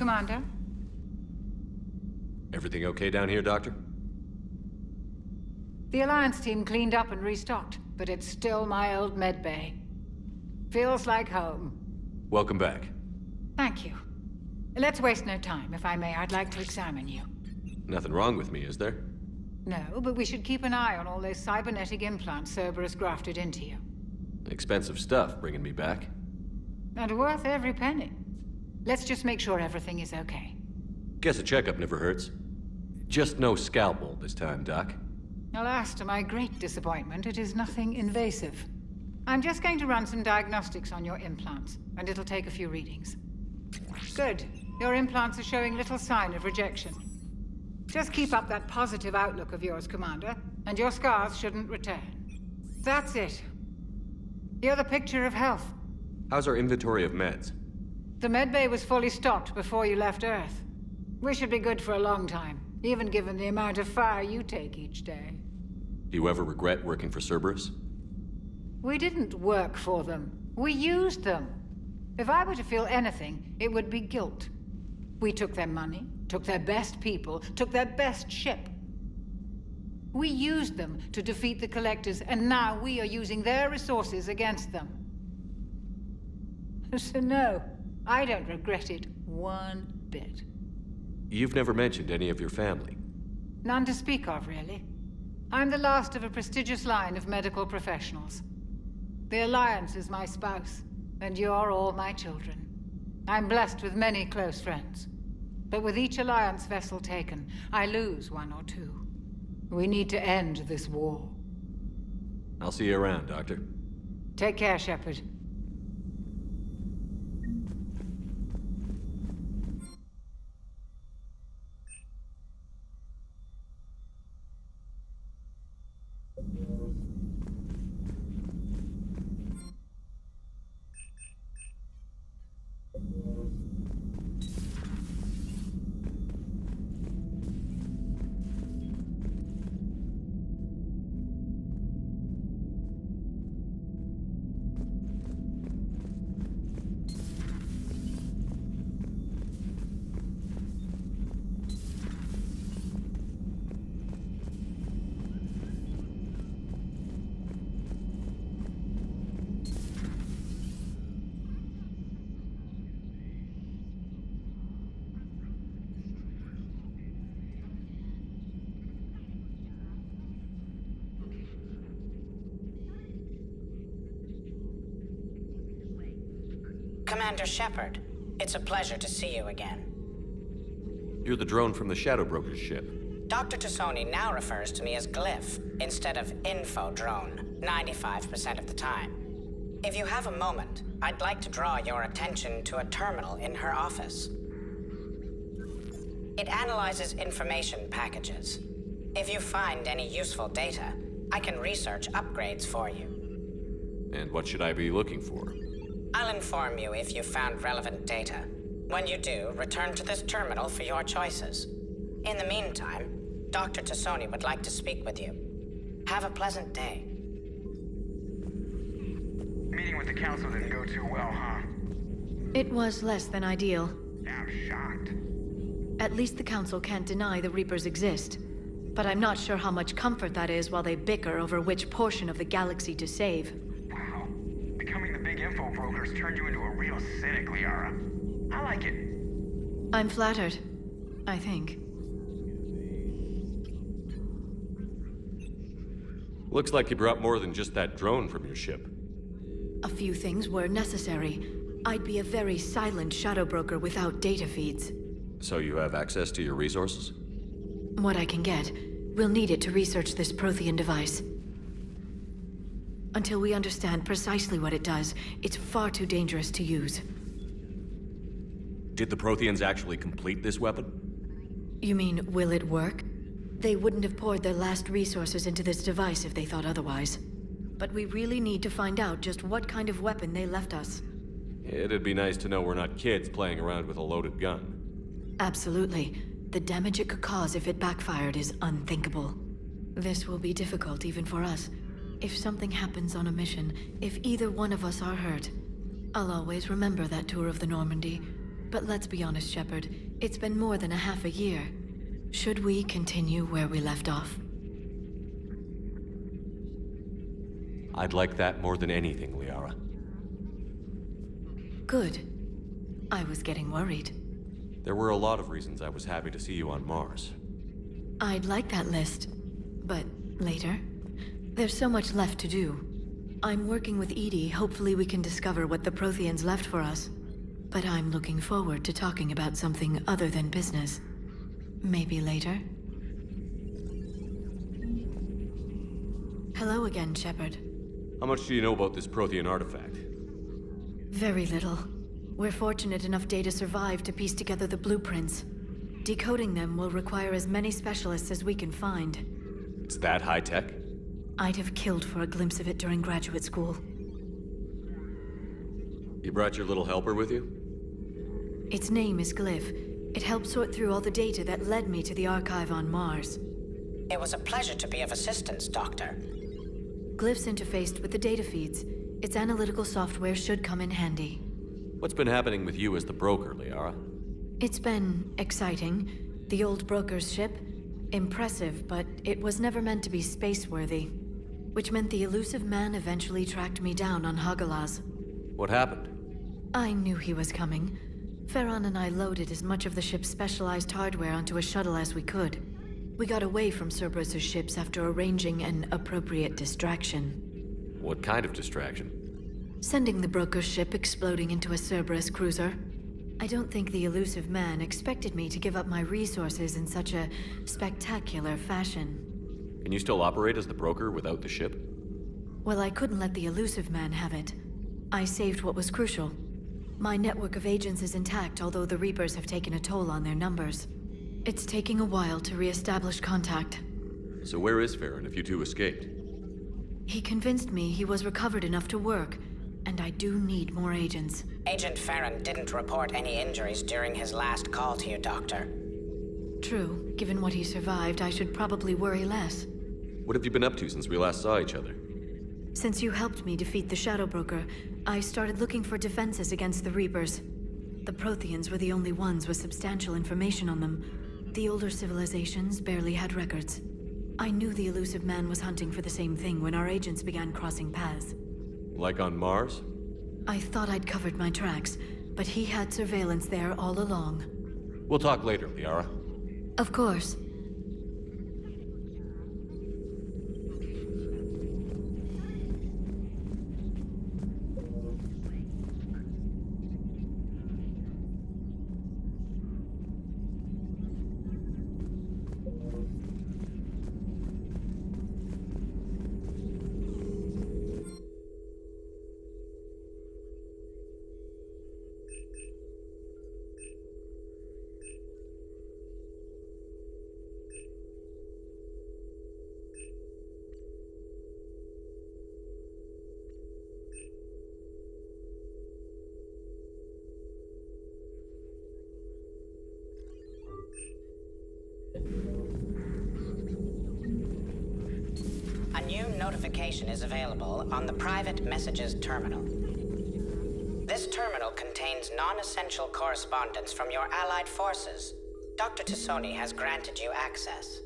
Commander? Everything okay down here, Doctor? The Alliance team cleaned up and restocked, but it's still my old medbay. Feels like home. Welcome back. Thank you. Let's waste no time. If I may, I'd like to examine you. Nothing wrong with me, is there? No, but we should keep an eye on all those cybernetic implants Cerberus grafted into you. Expensive stuff bringing me back. And worth every penny. Let's just make sure everything is okay. Guess a checkup never hurts. Just no scalpel this time, Doc. Alas, to my great disappointment, it is nothing invasive. I'm just going to run some diagnostics on your implants, and it'll take a few readings. Good. Your implants are showing little sign of rejection. Just keep up that positive outlook of yours, Commander, and your scars shouldn't return. That's it. You're the picture of health. How's our inventory of meds? The medbay was fully stocked before you left Earth. We should be good for a long time, even given the amount of fire you take each day. Do you ever regret working for Cerberus? We didn't work for them. We used them. If I were to feel anything, it would be guilt. We took their money, took their best people, took their best ship. We used them to defeat the Collectors, and now we are using their resources against them. So no, I don't regret it one bit. You've never mentioned any of your family. None to speak of, really. I'm the last of a prestigious line of medical professionals. The Alliance is my spouse, and you're all my children. I'm blessed with many close friends. But with each Alliance vessel taken, I lose one or two. We need to end this war. I'll see you around, Doctor. Take care, Shepard. Commander Shepard, it's a pleasure to see you again. You're the drone from the Shadow Broker's ship. Dr. Tassoni now refers to me as Glyph instead of Info Drone, 95% of the time. If you have a moment, I'd like to draw your attention to a terminal in her office. It analyzes information packages. If you find any useful data, I can research upgrades for you. And what should I be looking for? I'll inform you if you've found relevant data. When you do, return to this terminal for your choices. In the meantime, Dr. Tassoni would like to speak with you. Have a pleasant day. Meeting with the council didn't go too well, huh? It was less than ideal. I'm shocked. At least the council can't deny the Reapers exist. But I'm not sure how much comfort that is while they bicker over which portion of the galaxy to save. Wow. Becoming the big info brokers turned you into a real cynic, Liara. I like it. I'm flattered. I think. Looks like you brought more than just that drone from your ship. A few things were necessary. I'd be a very silent shadow broker without data feeds. So you have access to your resources? What I can get. We'll need it to research this Prothean device. Until we understand precisely what it does, it's far too dangerous to use. Did the Protheans actually complete this weapon? You mean, will it work? They wouldn't have poured their last resources into this device if they thought otherwise. But we really need to find out just what kind of weapon they left us. It'd be nice to know we're not kids playing around with a loaded gun. Absolutely. The damage it could cause if it backfired is unthinkable. This will be difficult even for us. If something happens on a mission, if either one of us are hurt, I'll always remember that tour of the Normandy. But let's be honest, Shepard. It's been more than a half a year. Should we continue where we left off? I'd like that more than anything, Liara. Good. I was getting worried. There were a lot of reasons I was happy to see you on Mars. I'd like that list, but later. There's so much left to do. I'm working with EDI. Hopefully we can discover what the Protheans left for us. But I'm looking forward to talking about something other than business. Maybe later? Hello again, Shepard. How much do you know about this Prothean artifact? Very little. We're fortunate enough Data survived to piece together the blueprints. Decoding them will require as many specialists as we can find. It's that high-tech? I'd have killed for a glimpse of it during graduate school. You brought your little helper with you? Its name is Glyph. It helped sort through all the data that led me to the archive on Mars. It was a pleasure to be of assistance, Doctor. Glyph's interfaced with the data feeds. Its analytical software should come in handy. What's been happening with you as the broker, Liara? It's been exciting. The old broker's ship? Impressive, but it was never meant to be space-worthy. Which meant the elusive man eventually tracked me down on Hagalaz. What happened? I knew he was coming. Farron and I loaded as much of the ship's specialized hardware onto a shuttle as we could. We got away from Cerberus' ships after arranging an appropriate distraction. What kind of distraction? Sending the broker's ship exploding into a Cerberus cruiser. I don't think the elusive man expected me to give up my resources in such a spectacular fashion. Can you still operate as the broker without the ship? Well, I couldn't let the elusive man have it. I saved what was crucial. My network of agents is intact, although the Reapers have taken a toll on their numbers. It's taking a while to re-establish contact. So where is Farron if you two escaped? He convinced me he was recovered enough to work, and I do need more agents. Agent Farron didn't report any injuries during his last call to you, Doctor. True. Given what he survived, I should probably worry less. What have you been up to since we last saw each other? Since you helped me defeat the Shadow Broker, I started looking for defenses against the Reapers. The Protheans were the only ones with substantial information on them. The older civilizations barely had records. I knew the elusive man was hunting for the same thing when our agents began crossing paths. Like on Mars? I thought I'd covered my tracks, but he had surveillance there all along. We'll talk later, Liara. Of course. A new notification is available on the private messages terminal. This terminal contains non-essential correspondence from your allied forces. Dr. Tassoni has granted you access.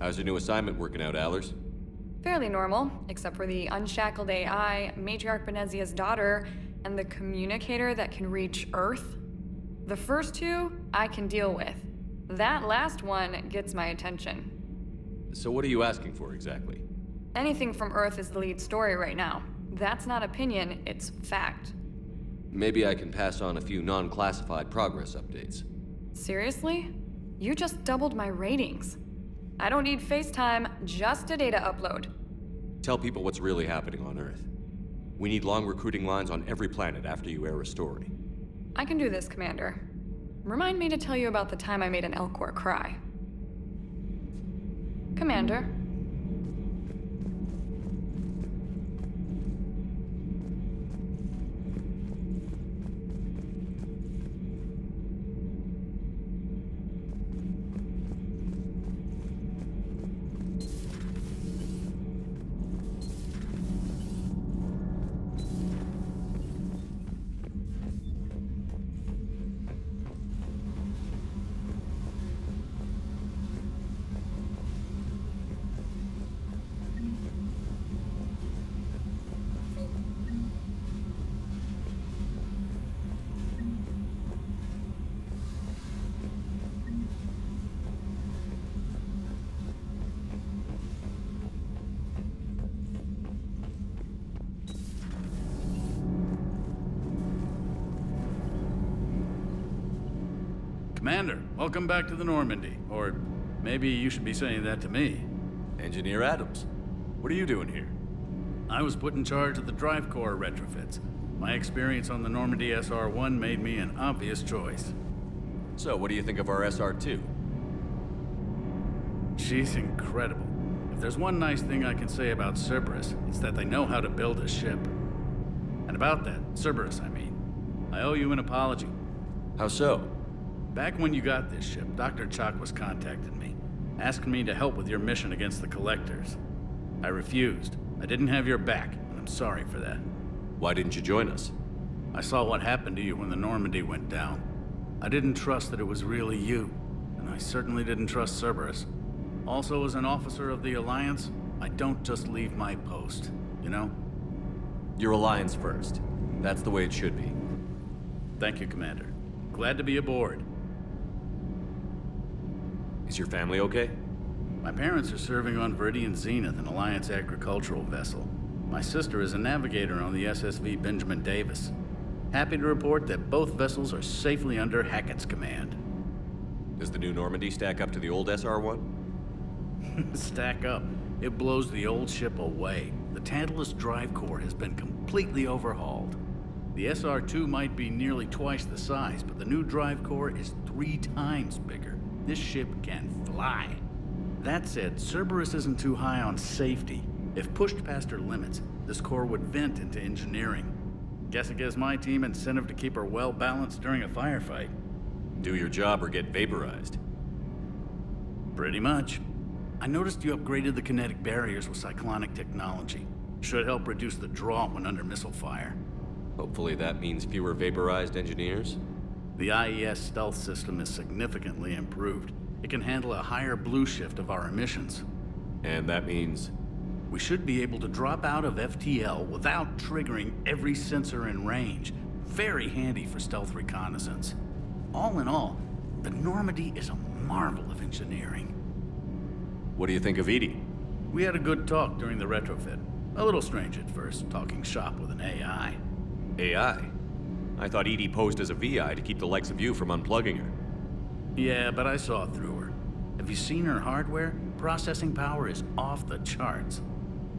How's your new assignment working out, Allers? Fairly normal, except for the unshackled AI, Matriarch Benezia's daughter, and the communicator that can reach Earth. The first two, I can deal with. That last one gets my attention. So what are you asking for, exactly? Anything from Earth is the lead story right now. That's not opinion, it's fact. Maybe I can pass on a few non-classified progress updates. Seriously? You just doubled my ratings. I don't need FaceTime, just a data upload. Tell people what's really happening on Earth. We need long recruiting lines on every planet after you air a story. I can do this, Commander. Remind me to tell you about the time I made an Elcor cry. Commander. Commander, welcome back to the Normandy. Or maybe you should be saying that to me. Engineer Adams, what are you doing here? I was put in charge of the drive core retrofits. My experience on the Normandy SR-1 made me an obvious choice. So, what do you think of our SR-2? She's incredible. If there's one nice thing I can say about Cerberus, it's that they know how to build a ship. And about that, Cerberus, I mean, I owe you an apology. How so? Back when you got this ship, Dr. Chakwas contacted me, asking me to help with your mission against the Collectors. I refused. I didn't have your back, and I'm sorry for that. Why didn't you join us? I saw what happened to you when the Normandy went down. I didn't trust that it was really you, and I certainly didn't trust Cerberus. Also, as an officer of the Alliance, I don't just leave my post, you know? Your Alliance first. That's the way it should be. Thank you, Commander. Glad to be aboard. Is your family okay? My parents are serving on Viridian Zenith, an Alliance agricultural vessel. My sister is a navigator on the SSV Benjamin Davis. Happy to report that both vessels are safely under Hackett's command. Does the new Normandy stack up to the old SR-1? Stack up. It blows the old ship away. The Tantalus drive core has been completely overhauled. The SR-2 might be nearly twice the size, but the new drive core is 3 times bigger. This ship can fly. That said, Cerberus isn't too high on safety. If pushed past her limits, this core would vent into engineering. Guess it gives my team incentive to keep her well balanced during a firefight. Do your job or get vaporized. Pretty much. I noticed you upgraded the kinetic barriers with cyclonic technology. Should help reduce the draw when under missile fire. Hopefully that means fewer vaporized engineers? The IES stealth system is significantly improved. It can handle a higher blue shift of our emissions. And that means? We should be able to drop out of FTL without triggering every sensor in range. Very handy for stealth reconnaissance. All in all, the Normandy is a marvel of engineering. What do you think of Edie? We had a good talk during the retrofit. A little strange at first, talking shop with an AI. AI? I thought Edie posed as a VI to keep the likes of you from unplugging her. Yeah, but I saw through her. Have you seen her hardware? Processing power is off the charts.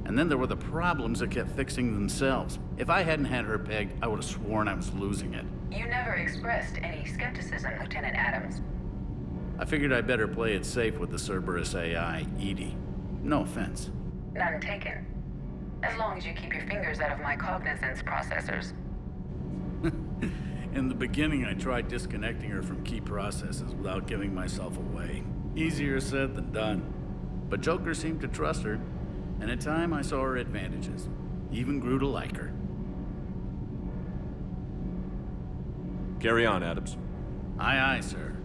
And then there were the problems that kept fixing themselves. If I hadn't had her pegged, I would have sworn I was losing it. You never expressed any skepticism, Lieutenant Adams. I figured I'd better play it safe with the Cerberus AI, Edie. No offense. None taken. As long as you keep your fingers out of my cognizance processors. In the beginning, I tried disconnecting her from key processes without giving myself away. Easier said than done. But Joker seemed to trust her, and in time I saw her advantages. Even grew to like her. Carry on, Adams. Aye, aye, sir.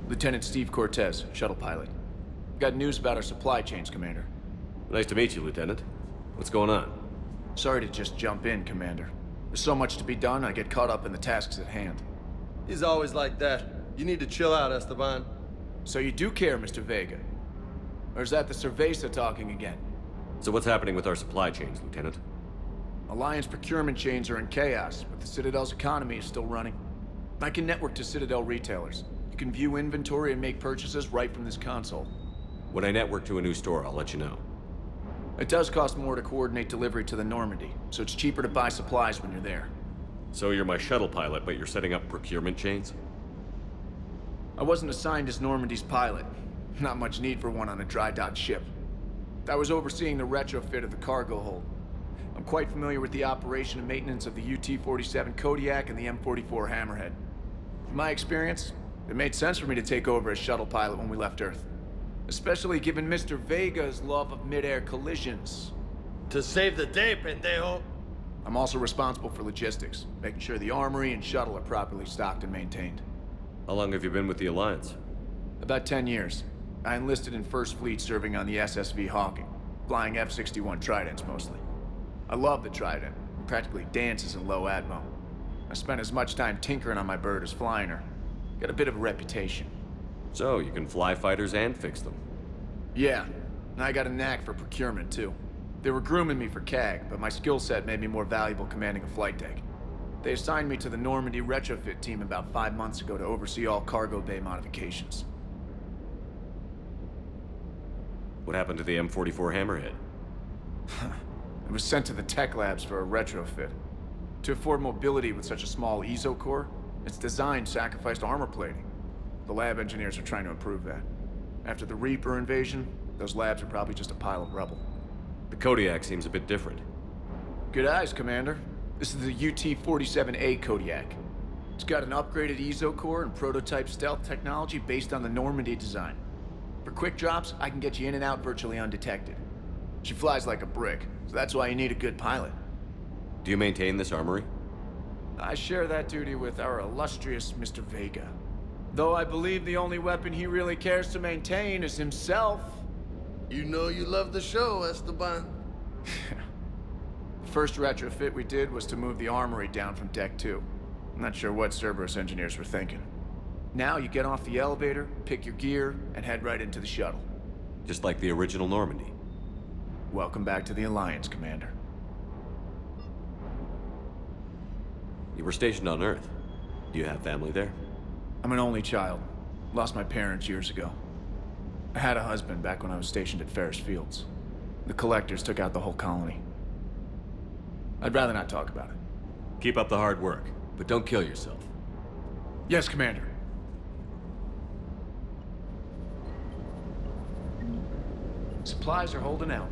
Lieutenant Steve Cortez, shuttle pilot. Got news about our supply chains, Commander. Nice to meet you, Lieutenant. What's going on? Sorry to just jump in, Commander. There's so much to be done, I get caught up in the tasks at hand. He's always like that. You need to chill out, Esteban. So you do care, Mr. Vega? Or is that the Cerveza talking again? So what's happening with our supply chains, Lieutenant? Alliance procurement chains are in chaos, but the Citadel's economy is still running. I can network to Citadel retailers. You can view inventory and make purchases right from this console. When I network to a new store, I'll let you know. It does cost more to coordinate delivery to the Normandy, so it's cheaper to buy supplies when you're there. So you're my shuttle pilot, but you're setting up procurement chains? I wasn't assigned as Normandy's pilot. Not much need for one on a dry dock ship. I was overseeing the retrofit of the cargo hold. I'm quite familiar with the operation and maintenance of the UT-47 Kodiak and the M44 Hammerhead. From my experience, it made sense for me to take over as shuttle pilot when we left Earth. Especially given Mr. Vega's love of mid-air collisions. To save the day, pendejo! I'm also responsible for logistics, making sure the armory and shuttle are properly stocked and maintained. How long have you been with the Alliance? About 10 years. I enlisted in First Fleet serving on the SSV Hawking, flying F-61 Tridents mostly. I love the Trident. It practically dances in low atmo. I spent as much time tinkering on my bird as flying her. Got a bit of a reputation. So, you can fly fighters and fix them? Yeah, and I got a knack for procurement too. They were grooming me for CAG, but my skill set made me more valuable commanding a flight deck. They assigned me to the Normandy retrofit team about 5 months ago to oversee all cargo bay modifications. What happened to the M44 Hammerhead? It was sent to the tech labs for a retrofit. To afford mobility with such a small ESO core, its design sacrificed armor plating. The lab engineers are trying to improve that. After the Reaper invasion, those labs are probably just a pile of rubble. The Kodiak seems a bit different. Good eyes, Commander. This is the UT-47A Kodiak. It's got an upgraded ESO core and prototype stealth technology based on the Normandy design. For quick drops, I can get you in and out virtually undetected. She flies like a brick, so that's why you need a good pilot. Do you maintain this armory? I share that duty with our illustrious Mr. Vega. Though I believe the only weapon he really cares to maintain is himself. You know you love the show, Esteban. The first retrofit we did was to move the armory down from Deck 2. I'm not sure what Cerberus engineers were thinking. Now you get off the elevator, pick your gear, and head right into the shuttle. Just like the original Normandy. Welcome back to the Alliance, Commander. You were stationed on Earth. Do you have family there? I'm an only child. Lost my parents years ago. I had a husband back when I was stationed at Ferris Fields. The Collectors took out the whole colony. I'd rather not talk about it. Keep up the hard work, but don't kill yourself. Yes, Commander. Supplies are holding out.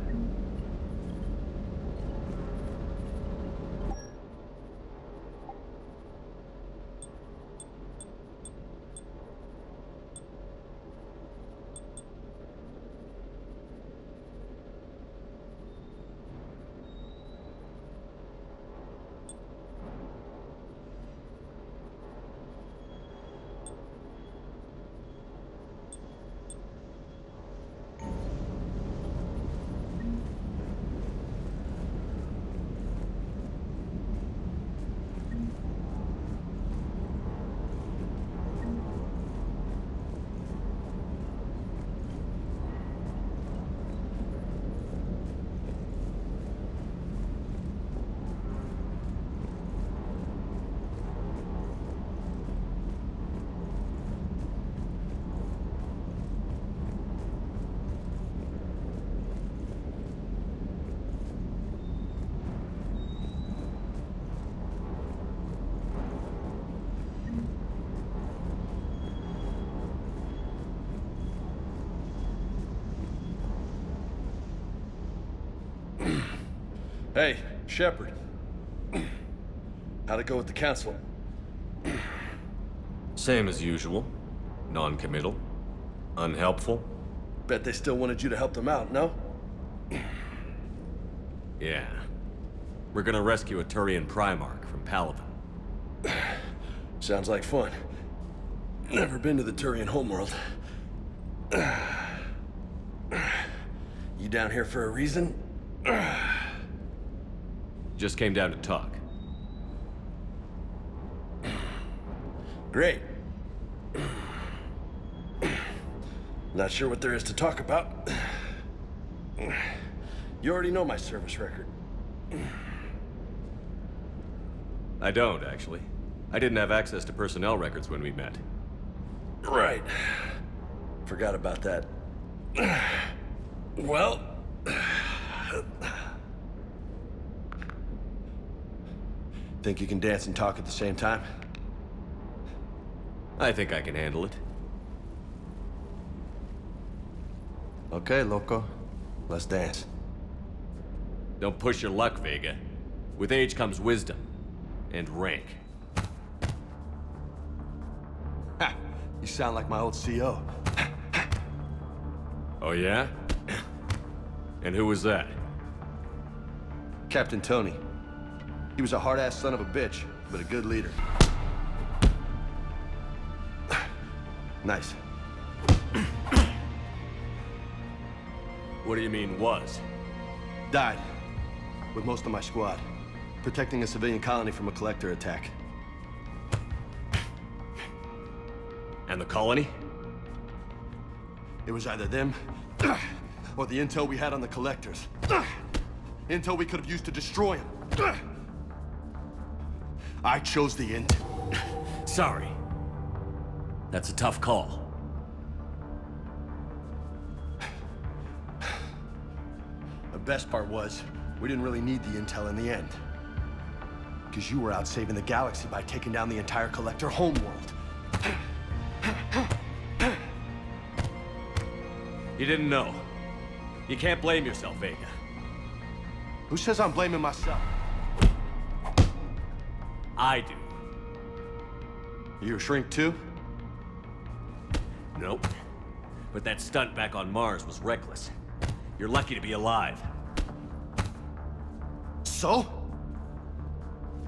Hey, Shepard. How'd it go with the council? Same as usual. Non-committal. Unhelpful. Bet they still wanted you to help them out, no? Yeah. We're gonna rescue a Turian Primarch from Palaven. Sounds like fun. Never been to the Turian homeworld. You down here for a reason? Just came down to talk. Great. Not sure what there is to talk about. You already know my service record. I don't, actually. I didn't have access to personnel records when we met. Right. Forgot about that. Well... Think you can dance and talk at the same time? I think I can handle it. Okay, loco. Let's dance. Don't push your luck, Vega. With age comes wisdom. And rank. Ha! You sound like my old CO. Oh, yeah? And who was that? Captain Tony. He was a hard-ass son of a bitch, but a good leader. Nice. What do you mean, was? Died. With most of my squad. Protecting a civilian colony from a collector attack. And the colony? It was either them, or the intel we had on the collectors. Intel we could have used to destroy them. I chose the intel. Sorry. That's a tough call. The best part was, we didn't really need the intel in the end. Because you were out saving the galaxy by taking down the entire collector homeworld. You didn't know. You can't blame yourself, Vega. Who says I'm blaming myself? I do. You a shrink too? Nope. But that stunt back on Mars was reckless. You're lucky to be alive. So?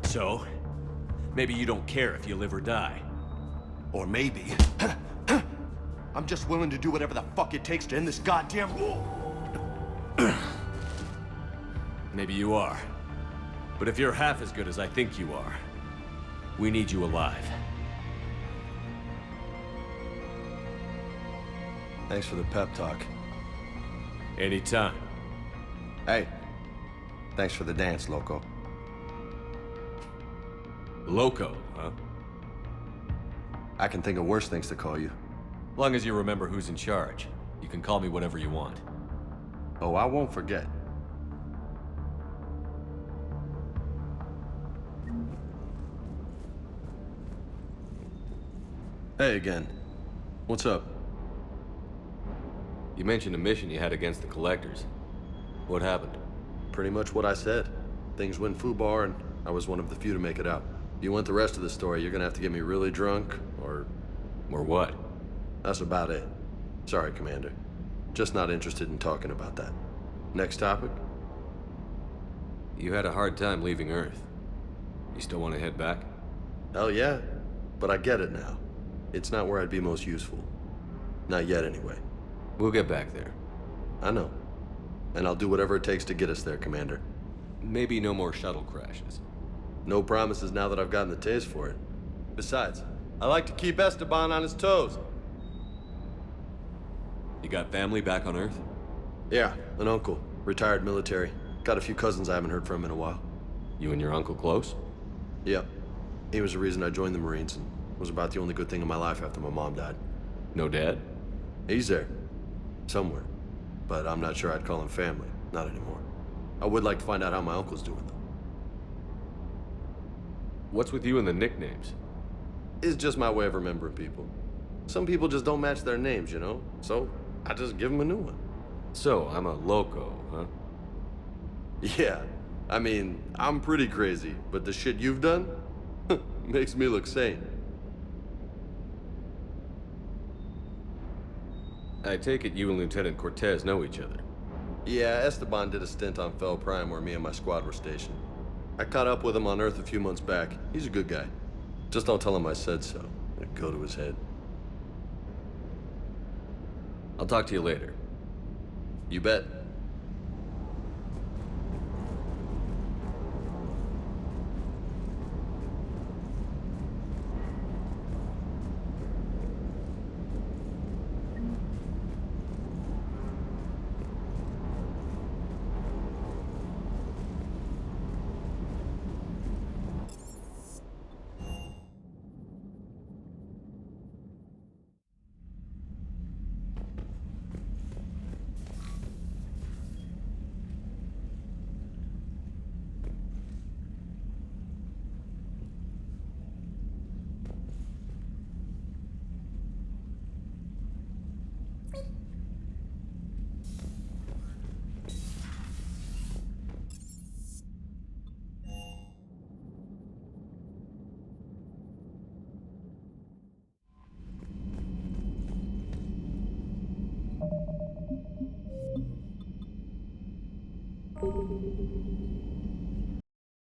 So? Maybe you don't care if you live or die. Or maybe... I'm just willing to do whatever the fuck it takes to end this goddamn war. Maybe you are. But if you're half as good as I think you are, we need you alive. Thanks for the pep talk. Anytime. Hey, thanks for the dance, loco. Loco, huh? I can think of worse things to call you. Long as you remember who's in charge, you can call me whatever you want. Oh, I won't forget. Hey again. What's up? You mentioned a mission you had against the Collectors. What happened? Pretty much what I said. Things went foobar, and I was one of the few to make it out. If you want the rest of the story, you're gonna have to get me really drunk, or... Or what? That's about it. Sorry, Commander. Just not interested in talking about that. Next topic? You had a hard time leaving Earth. You still want to head back? Hell yeah. But I get it now. It's not where I'd be most useful. Not yet, anyway. We'll get back there. I know. And I'll do whatever it takes to get us there, Commander. Maybe no more shuttle crashes. No promises now that I've gotten the taste for it. Besides, I like to keep Esteban on his toes. You got family back on Earth? Yeah, an uncle. Retired military. Got a few cousins I haven't heard from in a while. You and your uncle close? Yep. He was the reason I joined the Marines and was about the only good thing in my life after my mom died. No dad? He's there. Somewhere. But I'm not sure I'd call him family. Not anymore. I would like to find out how my uncle's doing, though. What's with you and the nicknames? It's just my way of remembering people. Some people just don't match their names, you know? So, I just give them a new one. So, I'm a loco, huh? Yeah. I mean, I'm pretty crazy, but the shit you've done makes me look sane. I take it you and Lieutenant Cortez know each other. Yeah, Esteban did a stint on Fel Prime where me and my squad were stationed. I caught up with him on Earth a few months back. He's a good guy. Just don't tell him I said so. It'd go to his head. I'll talk to you later. You bet.